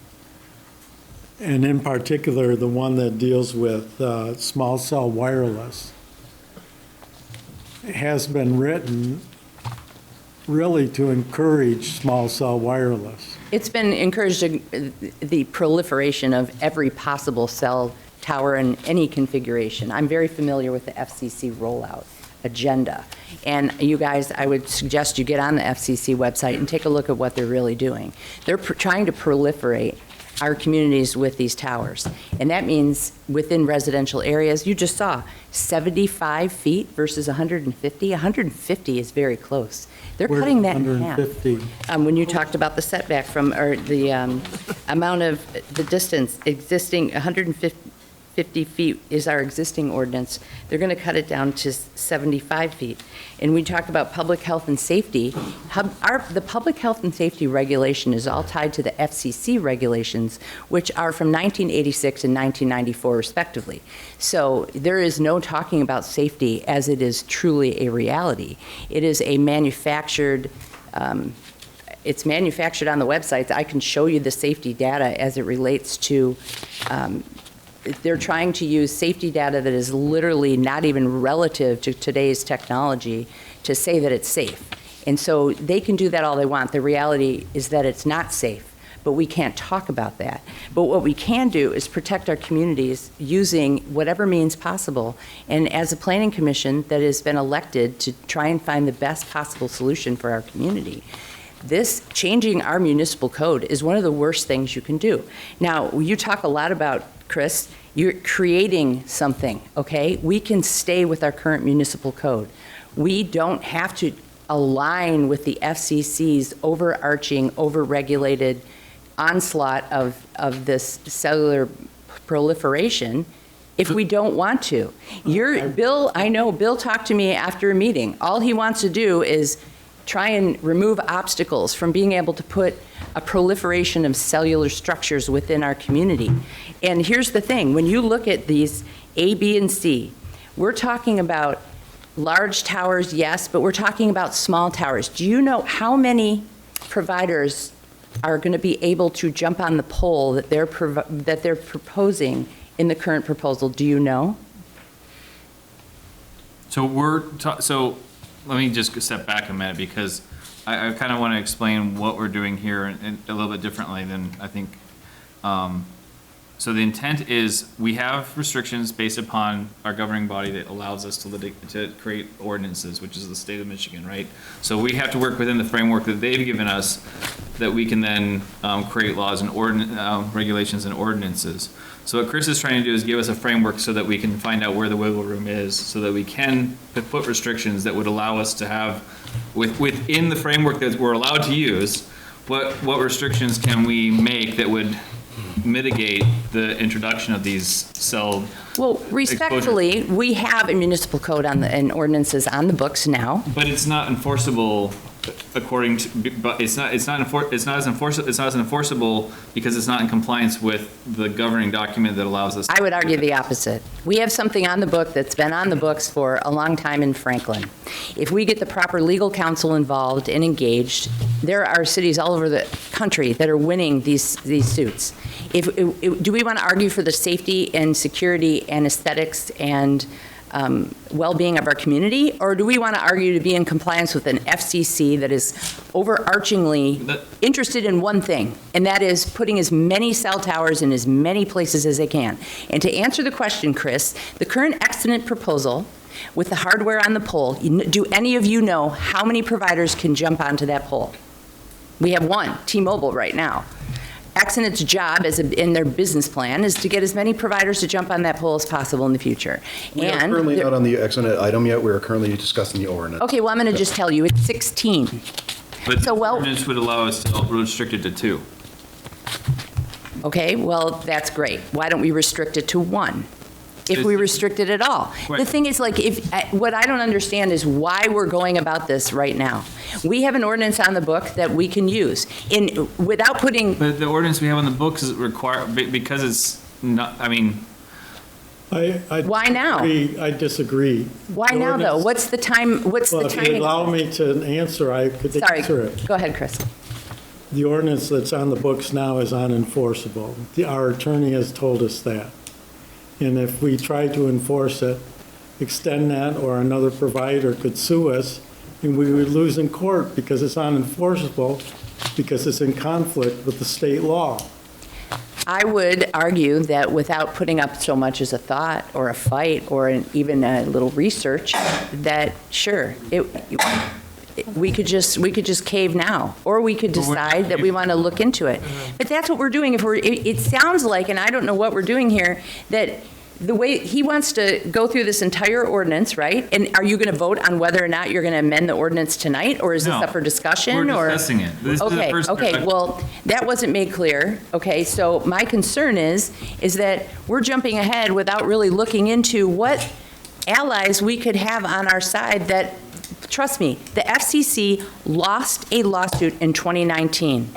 and in particular, the one that deals with small cell wireless, has been written really to encourage small cell wireless. It's been encouraging the proliferation of every possible cell tower in any configuration. I'm very familiar with the FCC rollout agenda. And you guys, I would suggest you get on the FCC website and take a look at what they're really doing. They're trying to proliferate our communities with these towers. And that means within residential areas, you just saw 75 feet versus 150. 150 is very close. They're Where's cutting that in half. 150? When you talked about the setback from, or the amount of the distance existing, 150 feet is our existing ordinance. They're going to cut it down to 75 feet. And we talked about public health and safety. The public health and safety regulation is all tied to the FCC regulations, which are from 1986 and 1994 respectively. So there is no talking about safety as it is truly a reality. It is a manufactured, it's manufactured on the websites. I can show you the safety data as it relates to, they're trying to use safety data that is literally not even relative to today's technology to say that it's safe. And so they can do that all they want. The reality is that it's not safe, but we can't talk about that. But what we can do is protect our communities using whatever means possible. And as a planning commission that has been elected to try and find the best possible solution for our community, this changing our municipal code is one of the worst things you can do. Now, you talk a lot about, Chris, you're creating something, okay? We can stay with our current municipal code. We don't have to align with the FCC's overarching, overregulated onslaught of this cellular proliferation if we don't want to. Bill, I know, Bill talked to me after a meeting. All he wants to do is try and remove obstacles from being able to put a proliferation of cellular structures within our community. And here's the thing, when you look at these A, B, and C, we're talking about large towers, yes, but we're talking about small towers. Do you know how many providers are going to be able to jump on the pole that they're proposing in the current proposal? Do you know? So so let me just step back a minute, because I kind of want to explain what we're doing here in a little bit differently than I think. So the intent is we have restrictions based upon our governing body that allows us to create ordinances, which is the state of Michigan, right? So we have to work within the framework that they've given us, that we can then create laws and regulations and ordinances. So what Chris is trying to do is give us a framework so that we can find out where the wiggle room is, so that we can put restrictions that would allow us to have, within the framework that we're allowed to use, what restrictions can we make that would mitigate the introduction of these cell Well, respectfully, we have a municipal code and ordinances on the books now. But it's not enforceable according to, but it's not as enforceable because it's not in compliance with the governing document that allows us. I would argue the opposite. We have something on the book that's been on the books for a long time in Franklin. If we get the proper legal counsel involved and engaged, there are cities all over the country that are winning these suits. Do we want to argue for the safety and security and aesthetics and well-being of our community, or do we want to argue to be in compliance with an FCC that is overarchingly interested in one thing, and that is putting as many cell towers in as many places as they can? And to answer the question, Chris, the current excellent proposal with the hardware on the pole, do any of you know how many providers can jump onto that pole? We have one, T-Mobile, right now. Exonet's job in their business plan is to get as many providers to jump on that pole as possible in the future. We are currently not on the Exonet item yet. We are currently discussing the ordinance. Okay, well, I'm going to just tell you, it's 16. But the ordinance would allow us to restrict it to 2. Okay, well, that's great. Why don't we restrict it to 1? If we restrict it at all. Right. The thing is, like, what I don't understand is why we're going about this right now. We have an ordinance on the book that we can use without putting. But the ordinance we have on the books is required because it's not. I mean. Why now? I disagree. Why now, though? What's the time? What's the timing? If you allow me to answer, I could answer it. Go ahead, Chris. the ordinance that's on the books now is unenforceable. Our attorney has told us that. And if we try to enforce it, extend that, or another provider could sue us, and we would lose in court because it's unenforceable, because it's in conflict with the state law. I would argue that without putting up so much as a thought or a fight or even a little research, that sure, we could just cave now, or we could decide that we want to look into it. But that's what we're doing. It sounds like, and I don't know what we're doing here, that the way he wants to go through this entire ordinance, right? And are you going to vote on whether or not you're going to amend the ordinance tonight, or is this No. up for discussion? We're discussing it. This is the Okay, first- okay, well, that wasn't made clear, okay? So my concern is that we're jumping ahead without really looking into what allies we could have on our side that, trust me, the FCC lost a lawsuit in 2019.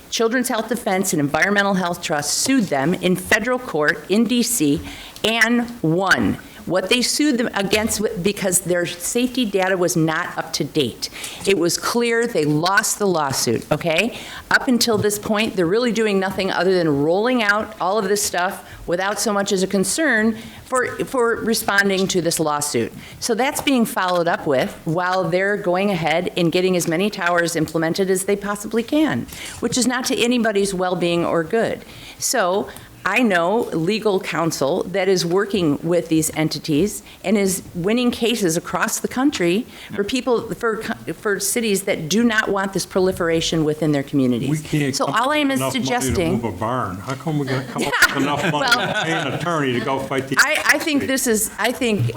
Children's Health Defense and Environmental Health Trust sued them in federal court in D.C. and won. What they sued them against because their safety data was not up to date. It was clear they lost the lawsuit, okay? Up until this point, they're really doing nothing other than rolling out all of this stuff without so much as a concern for responding to this lawsuit. So that's being followed up with while they're going ahead and getting as many towers implemented as they possibly can, which is not to anybody's well-being or good. So I know legal counsel that is working with these entities and is winning cases across the country for people, for cities that do not want this proliferation within their communities. We can't So come all I am up is with enough money to suggesting. move a barn. How come we're going to come up with enough money Well, to pay an attorney to go fight the... I think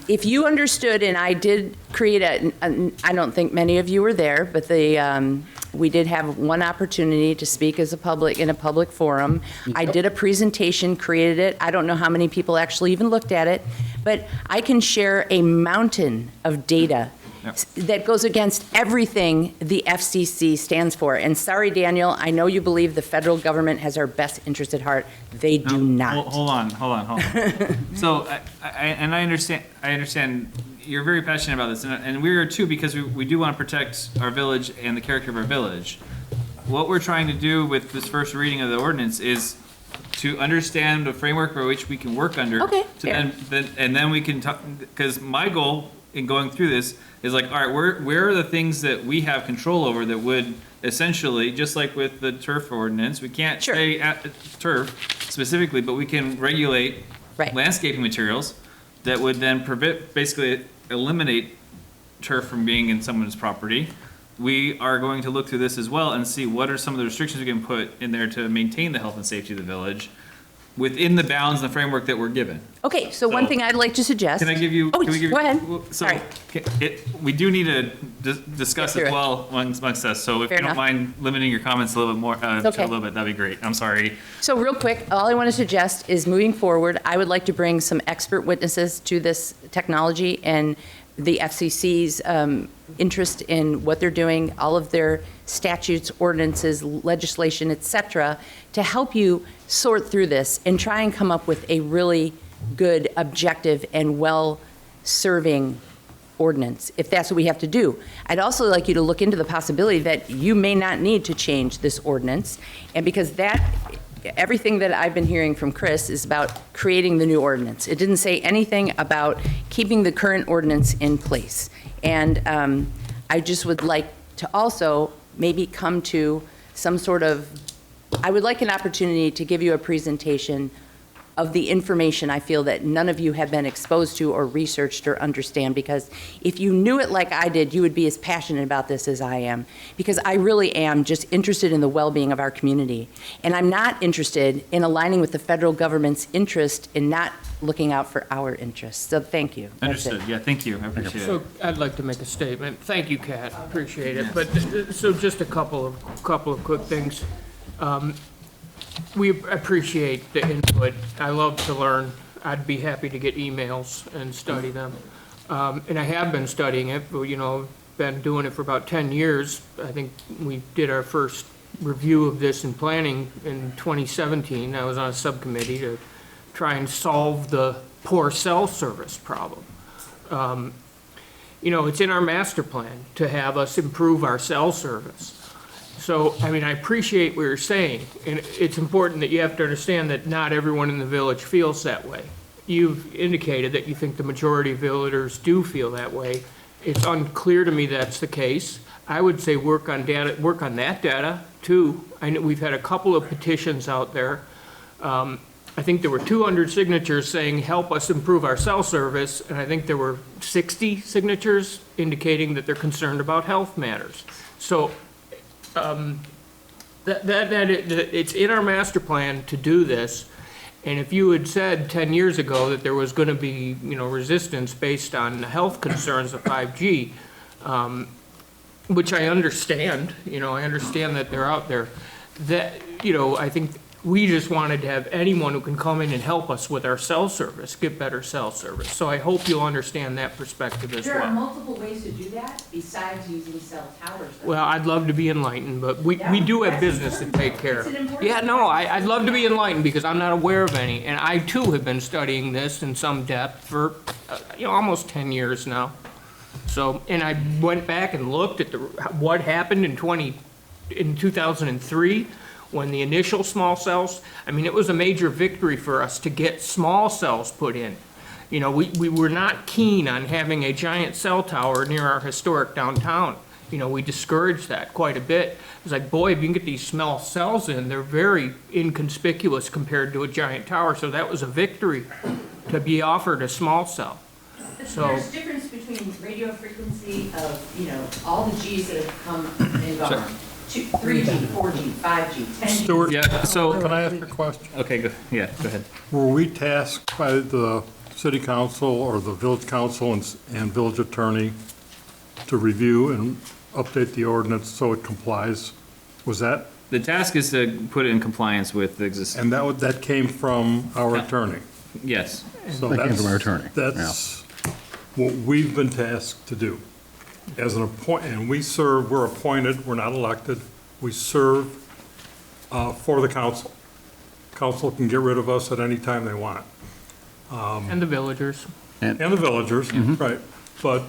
if you understood, and I did create I don't think many of you were there, but we did have one opportunity to speak in a public forum. I did a presentation, created it. I don't know how many people actually even looked at it, but I can share a mountain of data that goes against everything the FCC stands for. And sorry, Daniel, I know you believe the federal government has our best interest at heart. They do not. Hold on. So, I understand you're very passionate about this, and we are too, because we do want to protect our village and the character of our village. What we're trying to do with this first reading of the ordinance is to understand the framework by which we can work under. Okay, And then we can talk, because my goal in going through this is like, all right, where are the things that we have control over that would essentially, just like with the turf ordinance, we can't say turf specifically, but we can regulate landscaping materials that would then basically eliminate turf from being in someone's property. We are going to look through this as well and see what are some of the restrictions we can put in there to maintain the health and safety of the village within the bounds and the framework that we're given. Okay, so one thing I'd like to suggest. Can I give you? Oh, can we give go ahead. So Sorry. we do need to discuss Get as through it. well amongst us. So if Fair you don't enough. mind limiting your comments a little bit more, to okay. a little bit, that'd be great. I'm sorry. So real quick, all I want to suggest is moving forward, I would like to bring some expert witnesses to this technology and the FCC's interest in what they're doing, all of their statutes, ordinances, legislation, et cetera, to help you sort through this and try and come up with a really good, objective, and well-serving ordinance, if that's what we have to do. I'd also like you to look into the possibility that you may not need to change this ordinance, and because everything that I've been hearing from Chris is about creating the new ordinance. It didn't say anything about keeping the current ordinance in place. And I just would like to also maybe come to some sort of, I would like an opportunity to give you a presentation of the information I feel that none of you have been exposed to or researched or understand, because if you knew it like I did, you would be as passionate about this as I am, because I really am just interested in the well-being of our community. And I'm not interested in aligning with the federal government's interest in not looking out for our interests. So thank you. That's it. Understood. Yeah, thank you. I appreciate So it. I'd like to make a statement. Thank you, Kat, appreciate it. But, so just a couple of quick things. We appreciate the input. I love to learn. I'd be happy to get emails and study them. And I have been studying it, but, been doing it for about 10 years. I think we did our first review of this in planning in 2017. I was on a subcommittee to try and solve the poor cell service problem. It's in our master plan to have us improve our cell service. So, I mean, I appreciate what you're saying, and it's important that you have to understand that not everyone in the village feels that way. You've indicated that you think the majority of villagers do feel that way. It's unclear to me that's the case. I would say work on that data, too. I know we've had a couple of petitions out there. I think there were 200 signatures saying, help us improve our cell service, and I think there were 60 signatures indicating that they're concerned about health matters. So, it's in our master plan to do this, and if you had said 10 years ago that there was going to be, resistance based on the health concerns of 5G, which I understand, I understand that they're out there, that, I think we just wanted to have anyone who can come in and help us with our cell service, get better cell service. So I hope you'll understand that perspective as well. There are multiple ways to do that besides using cell towers. Well, I'd love to be enlightened, but we do have business to take care of. Yeah, no, I'd love to be enlightened because I'm not aware of any. And I too have been studying this in some depth for, almost 10 years now. So, and I went back and looked at what happened in 2003 when the initial small cells, it was a major victory for us to get small cells put in. We were not keen on having a giant cell tower near our historic downtown. We discouraged that quite a bit. It was like, boy, if you can get these small cells in, they're very inconspicuous compared to a giant tower. So that was a victory to be offered a small cell. So there's difference between radio frequency of, all the Gs that have come and gone. 3G, 4G, 5G, 10G. Stuart, Yeah, so- can I ask a question? Okay, go ahead. Were we tasked by the city council or the village council and village attorney to review and update the ordinance so it complies? Was that? The task is to put it in compliance with the existing. And that came from our attorney? Yes. So That came from our attorney, That's what we've been tasked to do. As an and we're appointed, we're not elected, we serve for the council. Council can get rid of us at any time they want. and the villagers. And the villagers, right. But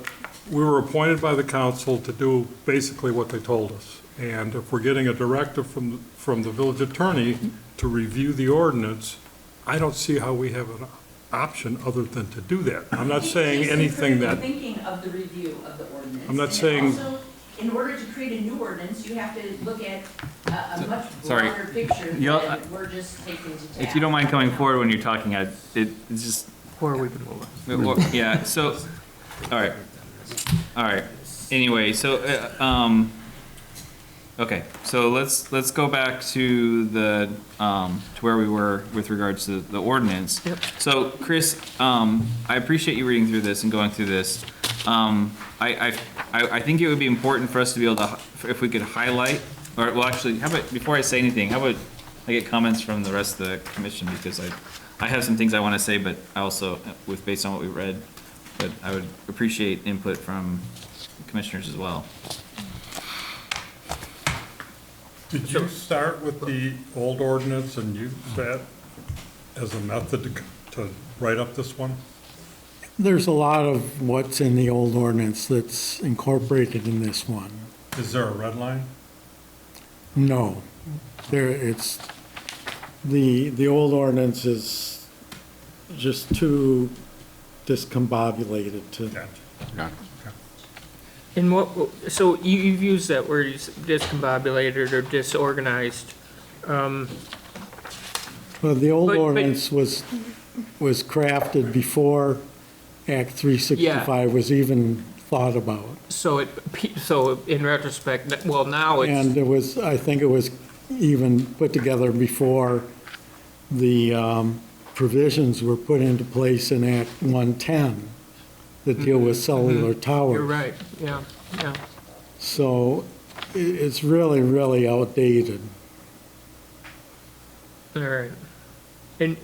we were appointed by the council to do basically what they told us. And if we're getting a directive from the village attorney to review the ordinance, I don't see how we have an option other than to do that. I'm not saying anything that, Thinking of the review of the ordinance. I'm not And saying- also, in order to create a new ordinance, you have to look at a much Sorry. broader picture You'll- than we're just taking to task. If you don't mind coming forward when you're talking, it's just. Or we can move on. Yeah, so, all right. Anyway, so, okay, so let's go back to to where we were with regards to the ordinance. Yep. So, Chris, I appreciate you reading through this and going through this. I think it would be important for us to be able to, if we could highlight, or, well, actually, how about, before I say anything, how about I get comments from the rest of the commission, because I have some things I want to say, but I also, based on what we read, but I would appreciate input from commissioners as well. did you start with the old ordinance and use that as a method to write up this one? There's a lot of what's in the old ordinance that's incorporated in this one. Is there a red line? No, the old ordinance is just too discombobulated to. Gotcha. And so you've used that word, discombobulated or disorganized. Well, the old But- ordinance was crafted before Act 365 was even thought about. So in retrospect, well, now it's. And I think it was even put together before the provisions were put into place in Act 110 that deal with cellular towers. You're right, yeah. So it's really, really outdated. All right. And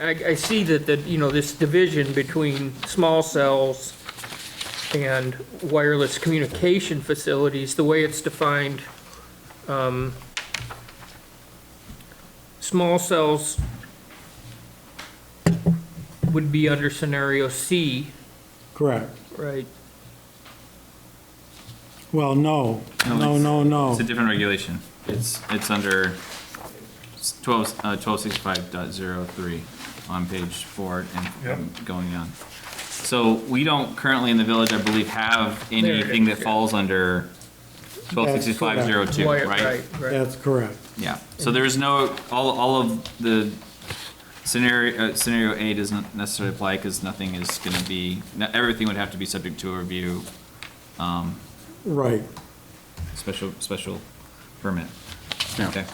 I see that, this division between small cells and wireless communication facilities, the way it's defined, small cells would be under scenario C, Correct. right? Well, no, It's a different regulation. It's under 1265.03 on page 4 and going on. So we don't currently in the village, I believe, have anything that falls under 1265.02, right? That's correct. Yeah, so there's no, all of the scenario A doesn't necessarily apply because nothing is gonna be, everything would have to be subject to a review, Right. special permit. Okay.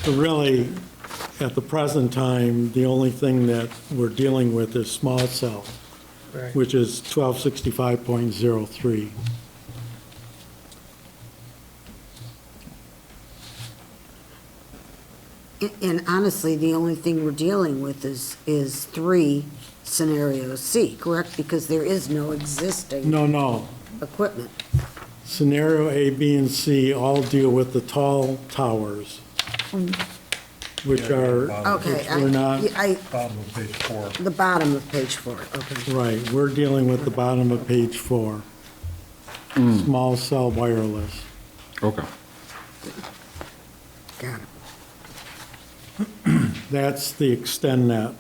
So really, at the present time, the only thing that we're dealing with is small cell, Right. which is 1265.03. And honestly, the only thing we're dealing with is 3 scenario C, correct? Because there is no existing No. equipment. Scenario A, B, and C all deal with the tall towers, which are, Okay, which we're not, Bottom of page 4. The bottom of page 4, okay. right, we're dealing with the bottom of page 4. Small cell wireless. Okay. Got it. That's the extend-net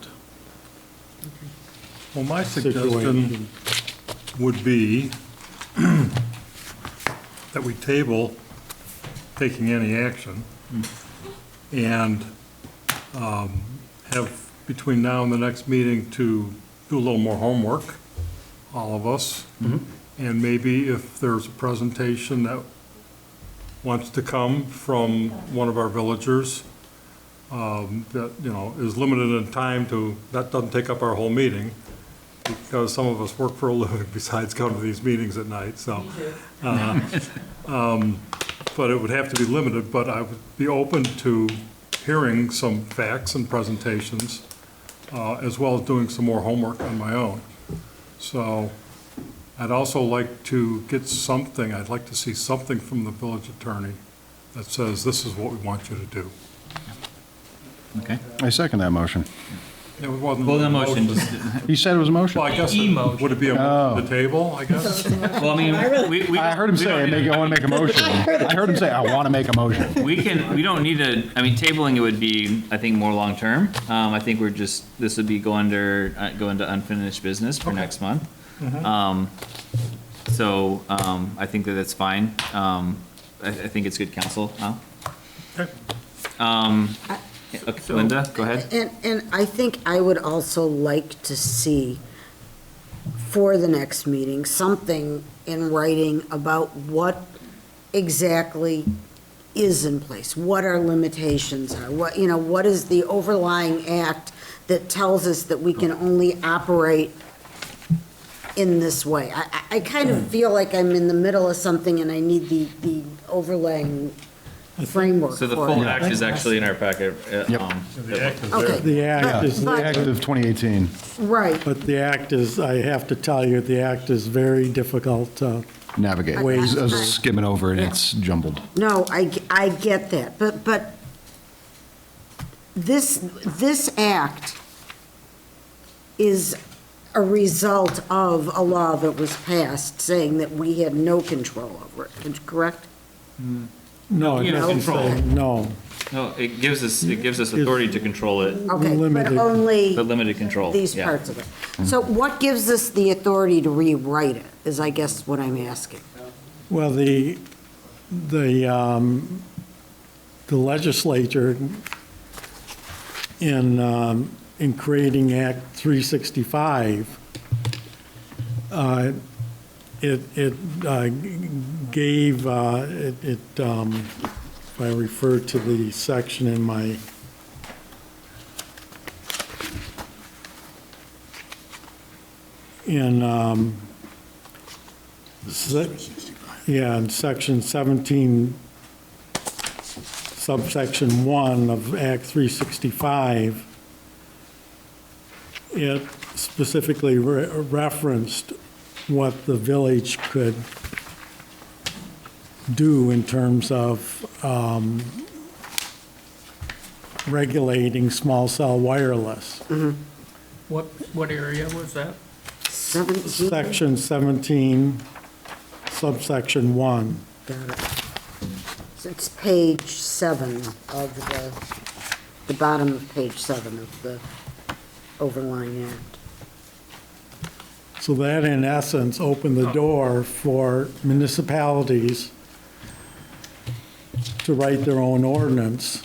Well, my suggestion situation. would be that we table taking any action and have between now and the next meeting to do a little more homework, all of us. And maybe if there's a presentation that wants to come from one of our villagers, that, is limited in time to, that doesn't take up our whole meeting, because some of us work for a living besides going to these meetings at night, so. But it would have to be limited, but I would be open to hearing some facts and presentations, as well as doing some more homework on my own. So I'd also like to get something, I'd like to see something from the village attorney that says, this is what we want you to do. Okay. I second that motion. It wasn't. Well, the motion, He said it was a motion? Well, I guess, would it be a motion to table, I guess? well, I mean, we. I heard him say, I want to make a motion. I heard him say, I want to make a motion. We don't need to, I mean, tabling it would be, I think, more long-term. I think this would be go into unfinished business for next month. So, I think that that's fine. I think it's good counsel, Al. Okay, Linda, go ahead. And I think I would also like to see for the next meeting, something in writing about what exactly is in place, what our limitations are, what is the overlying act that tells us that we can only operate in this way. I kind of feel like I'm in the middle of something and I need the overlaying framework So the for full it. act is actually in our packet. The act is Okay. there. The act is, But- The Act of 2018. Right. but the act is, I have to tell you, the act is very difficult to Navigate. I was skimming over it, it's jumbled. No, I get that, but this act is a result of a law that was passed saying that we had no control over it, correct? No, it You have doesn't control. say, no. No, it gives us authority to control it, Okay, but Limited. only but limited control. these yeah. parts of it. So what gives us the authority to rewrite it, is I guess what I'm asking. Well, the legislature in creating Act 365, gave, if I refer to the section in my, in section 17, subsection 1 of Act 365, it specifically referenced what the village could do in terms of regulating small cell wireless. What area was that? Section Section 17, subsection 1. Got it. So it's page 7 of the bottom of page 7 of the Overline Act. So that, in essence, opened the door for municipalities to write their own ordinance.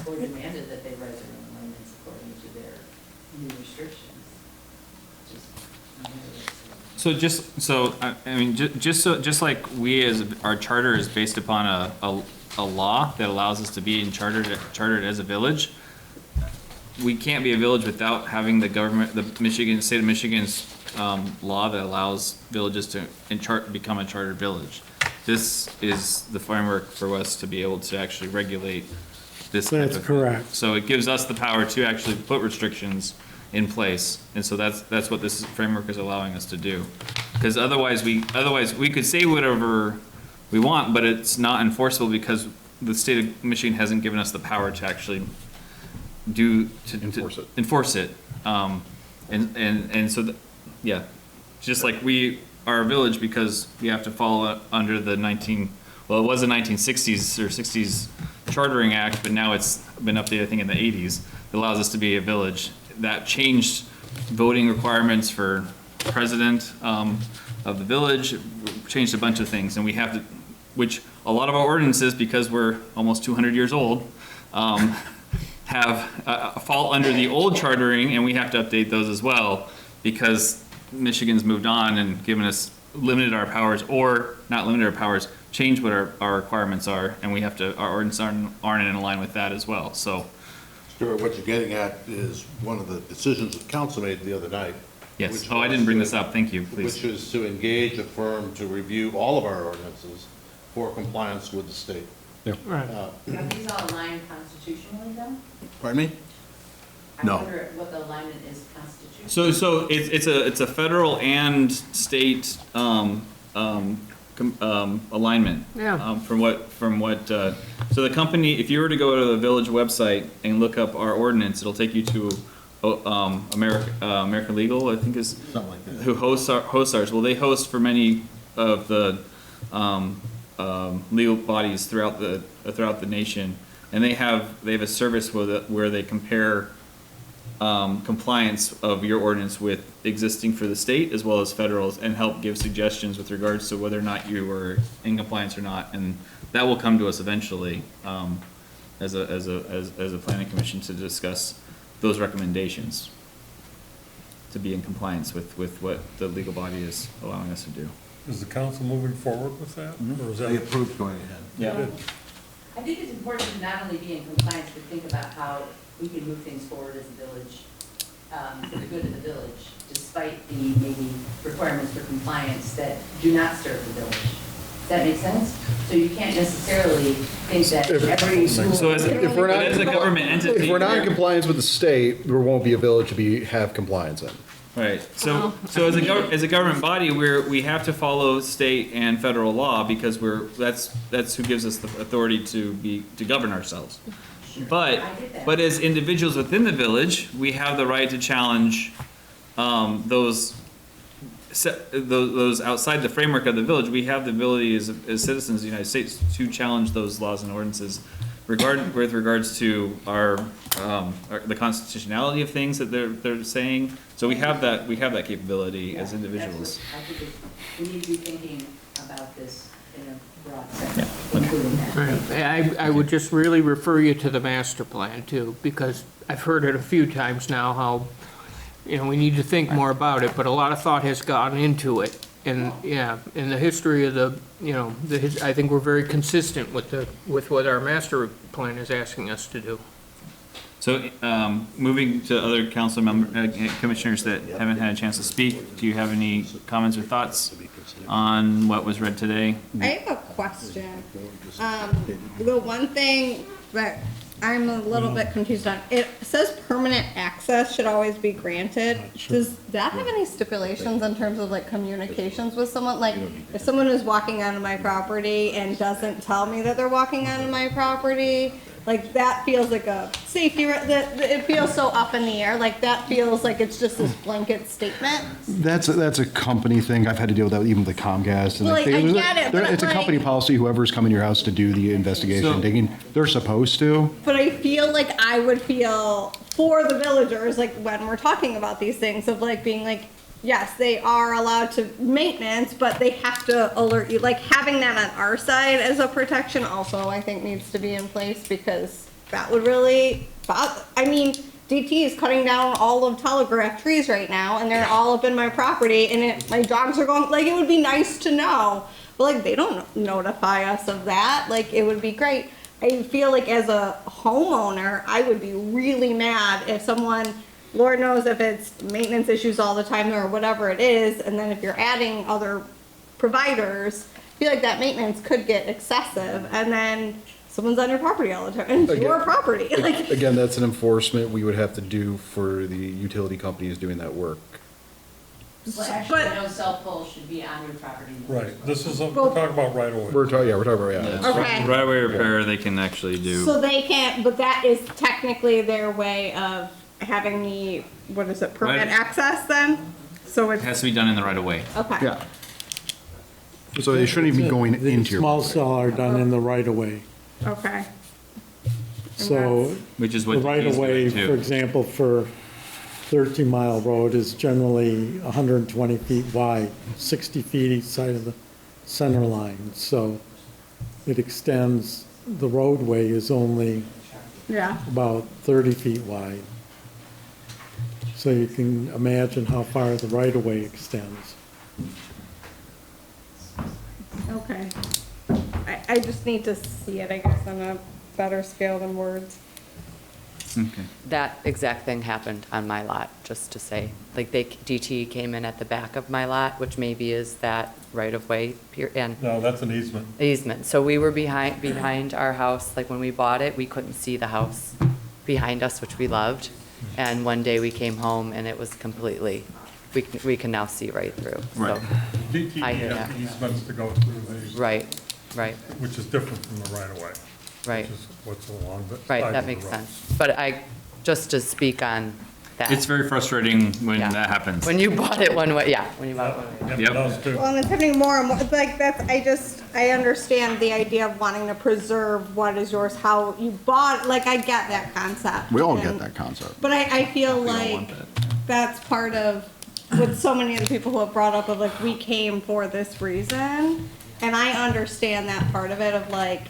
Or demanded that they write their own ordinance according to their new restrictions. Just like we as, our charter is based upon a law that allows us to be chartered as a village, we can't be a village without having the government, the state of Michigan's law that allows villages to become a chartered village. This is the framework for us to be able to actually regulate this type of thing. That's correct. So it gives us the power to actually put restrictions in place, and so that's what this framework is allowing us to do. Because otherwise we could say whatever we want, but it's not enforceable because the state of Michigan hasn't given us the power to actually enforce it. And so, yeah, just like we are a village because we have to follow under the it was the 1960s or 60s Chartering Act, but now it's been updated, I think, in the 80s. It allows us to be a village. That changed voting requirements for president of the village, changed a bunch of things, and we have to, which a lot of our ordinances, because we're almost 200 years old, have fall under the old chartering, and we have to update those as well because Michigan's moved on and given us limited our powers, or not limited our powers, change what our requirements are, and we have to, our ordinances aren't in line with that as well. So, Stuart, what you're getting at is one of the decisions that council made the other night. yes. Oh, I didn't bring this up. Thank you. Please. Which is to engage a firm to review all of our ordinances for compliance with the state. Right. Are these all aligned constitutionally though? Pardon me? No. I wonder what the alignment is constitutionally. So it's a federal and state alignment. Yeah. From what so the company, if you were to go to the village website and look up our ordinance, it'll take you to American Legal, I think is Something like that. who hosts ours. Well, they host for many of the legal bodies throughout the nation, and they have a service where they compare compliance of your ordinance with existing for the state as well as federal, and help give suggestions with regards to whether or not you were in compliance or not, and that will come to us eventually as a planning commission to discuss those recommendations to be in compliance with what the legal body is allowing us to do. Is the council moving forward with that? Or is They that? approved going ahead. Yeah. I think it's important to not only be in compliance, but think about how we can move things forward as a village, for the good of the village, despite the maybe requirements for compliance that do not serve the village. Does that make sense? So you can't necessarily think that every school. So as If we're not- as a government entity, If we're not in compliance with the state, there won't be a village to have compliance in. right. So as a government body, we have to follow state and federal law because that's who gives us the authority to govern ourselves. But as individuals within the village, we have the right to challenge those outside the framework of the village. We have the ability as citizens of the United States to challenge those laws and ordinances with regards to the constitutionality of things that they're saying. So we have that capability as individuals. I think we need to be thinking about this in a broad sense, including that. Right. I would just really refer you to the master plan too, because I've heard it a few times now how, we need to think more about it, but a lot of thought has gone into it. And, in the history of I think we're very consistent with what our master plan is asking us to do. So moving to other council commissioners that haven't had a chance to speak, do you have any comments or thoughts on what was read today? I have a question. The one thing that I'm a little bit confused on, it says permanent access should always be granted. Does that have any stipulations in terms of like communications with someone? Like if someone is walking onto my property and doesn't tell me that they're walking onto my property, Like, that feels like a safety, it feels so up in the air, like, that feels like it's just this blanket statement. That's a company thing. I've had to deal with that even with the Comcast. And Well, like, I get it, but it's a like- company policy. Whoever's coming to your house to do the investigation, So- digging, they're supposed to. But I feel like I would feel for the villagers, like, when we're talking about these things, of like, being like, yes, they are allowed to maintenance, but they have to alert you. Like, having that on our side as a protection also, I think, needs to be in place, because that would really bother. I mean, DT is cutting down all of telegraph trees right now, and they're all up in my property, and my dogs are going, like, it would be nice to know. But like, they don't notify us of that. Like, it would be great. I feel like as a homeowner, I would be really mad if someone, Lord knows if it's maintenance issues all the time or whatever it is, and then if you're adding other providers, I feel like that maintenance could get excessive, and then someone's on your property all the time, and it's your property. Like, Again, that's an enforcement we would have to do for the utility companies doing that work. Well, actually, no cell pole should be on your property. Right, this is, we're talking about right away. We're talking about, yeah. Okay. Right away repair, they can actually do. so they can't, but that is technically their way of having the, what is it, permit Right. access then? So It it's, has to be done in the right of way. okay. Yeah. So they shouldn't even be going The into your. small cell are done in the right of way. Okay. So Which is the what right DT's of way, doing for too. example, for 13 Mile Road is generally 120 feet wide, 60 feet each side of the center line. So it extends, the roadway is only Yeah. about 30 feet wide. So you can imagine how far the right of way extends. Okay. I just need to see it, I guess, on a better scale than words. Okay. That exact thing happened on my lot, just to say. Like, DT came in at the back of my lot, which maybe is that right-of-way, and No, that's an easement. easement. So we were behind our house, like, when we bought it, we couldn't see the house behind us, which we loved. And one day we came home, and it was completely, we can now see right through. Right. So, DT I hear has that. easements to go through these. Right, right, Which is different from the right of way. right. Which is what's along the. Right, side that of the makes road. sense. But just to speak on that. It's very frustrating when Yeah. that happens. When you bought it one way, yeah, when you bought it one way. Yep, it does too. Well, and it's happening more and more, like, I understand the idea of wanting to preserve what is yours, how you bought, like, I get that concept. We all get And- that concept. But I feel like that's part of, with so many of the people who have brought up of like, we came for this reason. And I understand that part of it of like,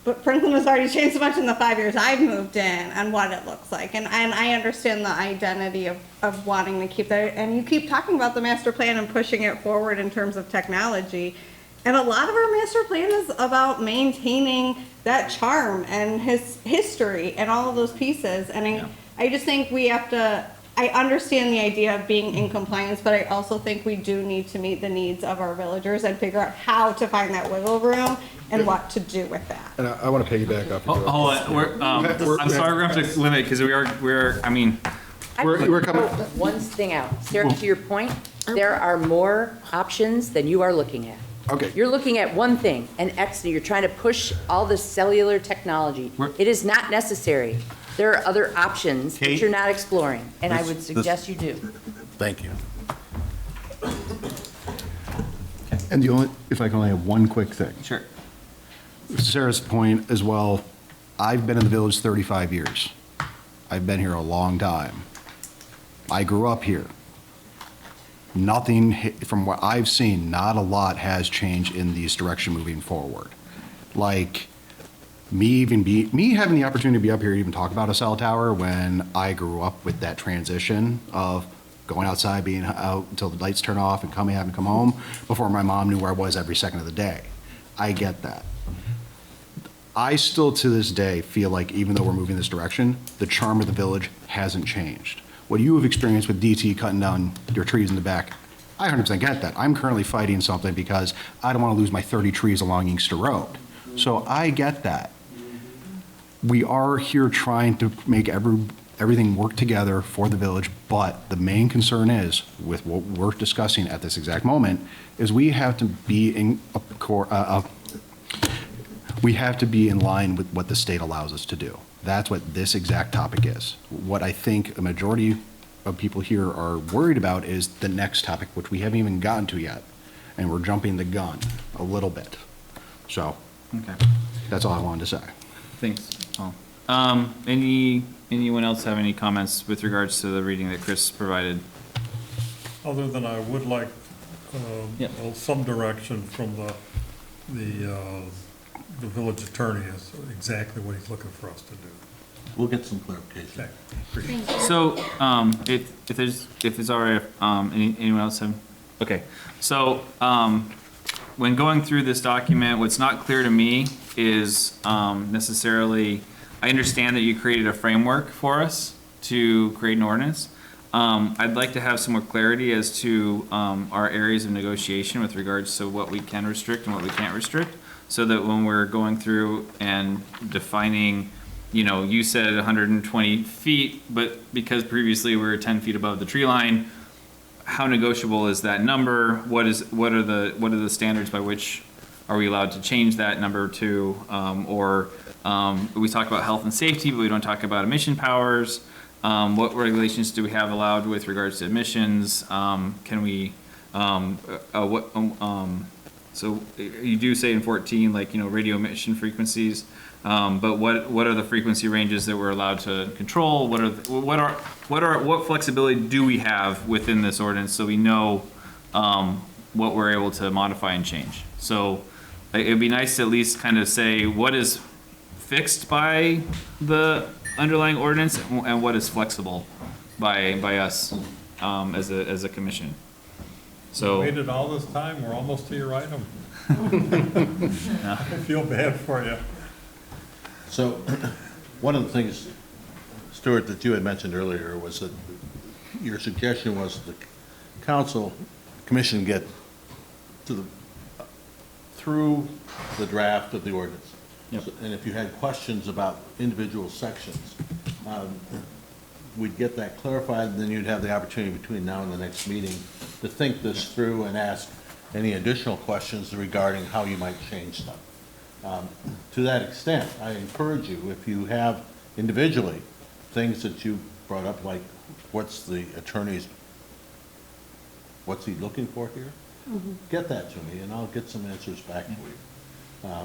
but Princeton has already changed so much in the 5 years I've moved in and what it looks like. And I understand the identity of wanting to keep that. And you keep talking about the master plan and pushing it forward in terms of technology. And a lot of our master plan is about maintaining that charm and his history and all of those pieces. And I just think we have to, I understand the idea of being in compliance, but I also think we do need to meet the needs of our villagers and figure out how to find that wiggle room and what to do with that. And I want to piggyback off. Hold on, I'm sorry, we're going to have to limit, because we're, I mean, We're coming. One thing out. Sarah, to your point, there are more options than you are looking at. Okay. You're looking at one thing, and you're trying to push all this cellular technology. It is not necessary. There are other options that Kate? you're not exploring, and I would This- suggest you do. Thank you. And if I can only have one quick thing. sure. Sarah's point as well, I've been in the village 35 years. I've been here a long time. I grew up here. Nothing, from what I've seen, not a lot has changed in this direction moving forward. Like, me having the opportunity to be up here to even talk about a cell tower when I grew up with that transition of going outside, being out until the lights turn off and having to come home before my mom knew where I was every second of the day. I get that. I still, to this day, feel like even though we're moving this direction, the charm of the village hasn't changed. What you have experienced with DT cutting down your trees in the back, I 100% get that. I'm currently fighting something because I don't want to lose my 30 trees along Inkster Road. So I get that. We are here trying to make everything work together for the village, but the main concern is, with what we're discussing at this exact moment, is we have to be in We have to be in line with what the state allows us to do. That's what this exact topic is. What I think a majority of people here are worried about is the next topic, which we haven't even gotten to yet, and we're jumping the gun a little bit. So, Okay. that's all I wanted to say. Thanks. Paul. Anyone else have any comments with regards to the reading that Chris provided? Other than I would like Yep. well, some direction from the village attorney as to exactly what he's looking for us to do. We'll get some clarification. So, if it's all right, anyone else have? Okay, so, when going through this document, what's not clear to me is, necessarily, I understand that you created a framework for us to create an ordinance. I'd like to have some more clarity as to, our areas of negotiation with regards to what we can restrict and what we can't restrict, so that when we're going through and defining, you said 120 feet, but because previously we were 10 feet above the tree line, how negotiable is that number? What are the standards by which are we allowed to change that number to? We talk about health and safety, but we don't talk about emission powers. What regulations do we have allowed with regards to emissions? Can we, so you do say in 14, radio emission frequencies, but what are the frequency ranges that we're allowed to control? What flexibility do we have within this ordinance so we know, what we're able to modify and change? So it'd be nice to at least kind of say what is fixed by the underlying ordinance and what is flexible by us, as a commission. So. We waited all this time, we're almost to your item. I feel bad for you. So, one of the things, Stuart, that you had mentioned earlier was that your suggestion was the commission get through the draft of the ordinance. Yep. And if you had questions about individual sections, we'd get that clarified, and then you'd have the opportunity between now and the next meeting to think this through and ask any additional questions regarding how you might change stuff. To that extent, I encourage you, if you have individually things that you brought up, like what's he looking for here? Get that to me, and I'll get some answers back for you.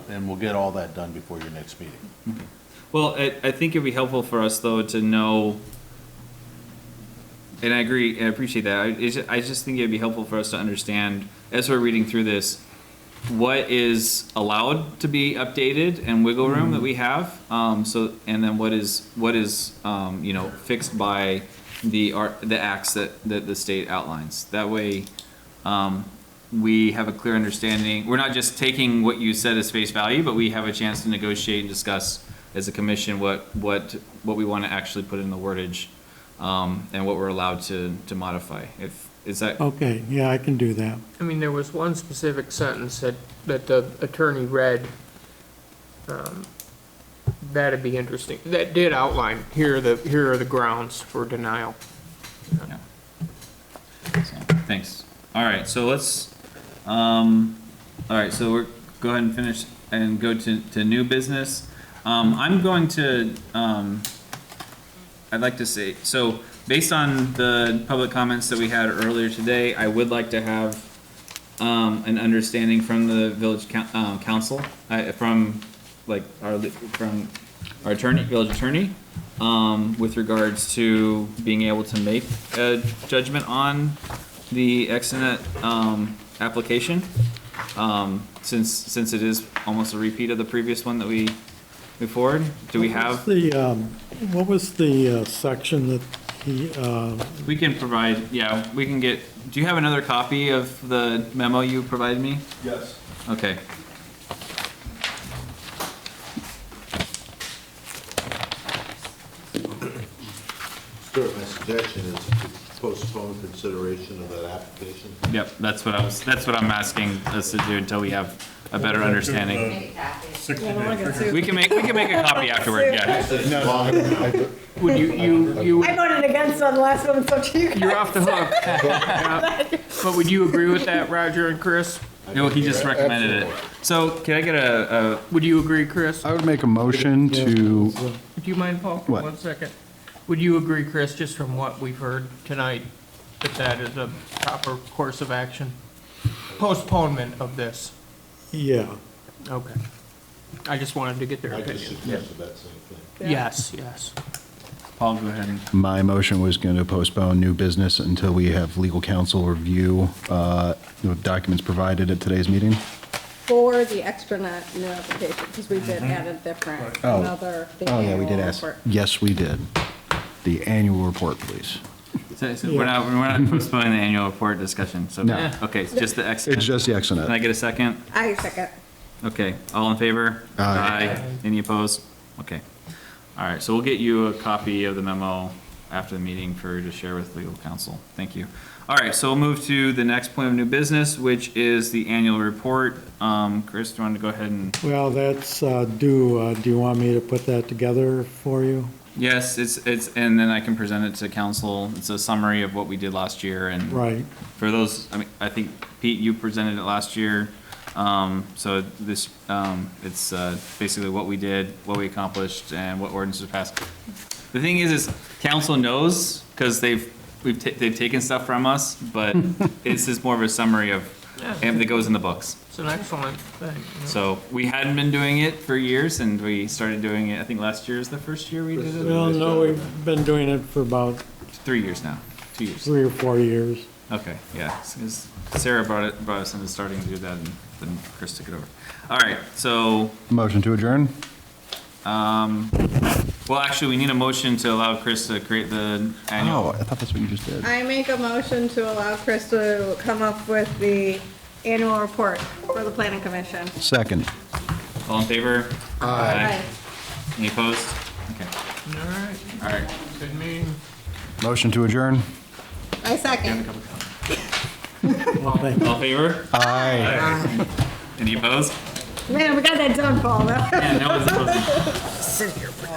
And we'll get all that done before your next meeting. Well, I think it'd be helpful for us, though, to know, and I agree, and I appreciate that, I just think it'd be helpful for us to understand, as we're reading through this, what is allowed to be updated and wiggle room that we have, and then what is fixed by the acts that the state outlines. That way, we have a clear understanding. We're not just taking what you said as face value, but we have a chance to negotiate and discuss as a commission what we want to actually put in the wordage, and what we're allowed to modify. Is that Okay, yeah, I can do that. I mean, there was one specific sentence that the attorney read, that'd be interesting. That did outline, here are the grounds for denial. Yeah. So, thanks. All right, so let's, so we're, go ahead and finish and go to new business. I'm going to, I'd like to say, so based on the public comments that we had earlier today, I would like to have, an understanding from the village council, from our attorney, village attorney, with regards to being able to make a judgment on the Exonet application, since it is almost a repeat of the previous one that we move forward. Do we have? What was the section that he? We can provide. Yeah, we can get. Do you have another copy of the memo you provided me? Yes. Okay. Stuart, my suggestion is to postpone consideration of that application. Yep, that's what I'm asking us to do until we have a better understanding. 60-day. We can make a copy afterward, yeah. Would you? I voted against on the last one, so you guys. You're off the hook. Yeah. But would you agree with that, Roger and Chris? No, he just recommended it. So can I get a, Would you agree, Chris? I would make a motion to, Would you mind, Paul, for What? 1 second? Would you agree, Chris, just from what we've heard tonight, that that is a proper course of action? Postponement of this? Yeah. Okay. I just wanted to get their I just opinion. suggested that same thing. Yes, yes. Paul, go ahead. my motion was going to postpone new business until we have legal counsel review the documents provided at today's meeting. For the extranet notification, because we did add a different, Oh. another. the Oh, yeah, we did annual ask. report. Yes, we did. The annual report, please. So we're not postponing the annual report discussion, so. No. Okay, it's just the exit. It's just the extranet. Can I get a second? I second. Okay, all in favor? Aye. Any opposed? Okay. All right, so we'll get you a copy of the memo after the meeting for to share with legal counsel. Thank you. All right, so we'll move to the next point of new business, which is the annual report. Chris, do you want to go ahead and? Well, that's due. Do you want me to put that together for you? Yes, and then I can present it to council. It's a summary of what we did last year and. Right. For those, I mean, I think Pete, you presented it last year. So this, it's basically what we did, what we accomplished, and what ordinances passed. The thing is council knows, because they've taken stuff from us, but it's just more of a summary of, and that goes in the books. It's an excellent thing. you know. So we hadn't been doing it for years, and we started doing it, I think last year is the first year we did it? Well, no, we've been doing it for about 3 years now, 2 years. 3 or 4 years. Okay, yeah, 'cause Sarah brought us into starting to do that, and then Chris took it over. All right, so, Motion to adjourn? well, actually, we need a motion to allow Chris to create the Oh, annual. I thought that's what you just did. I make a motion to allow Chris to come up with the annual report for the planning commission. Second. All in favor? Aye. Any opposed? Okay, All right, all right. good meeting. Motion to adjourn? I second. All in favor? Aye. Any opposed? Man, we got that done, Paul. Yeah, no one's opposed. Sit here for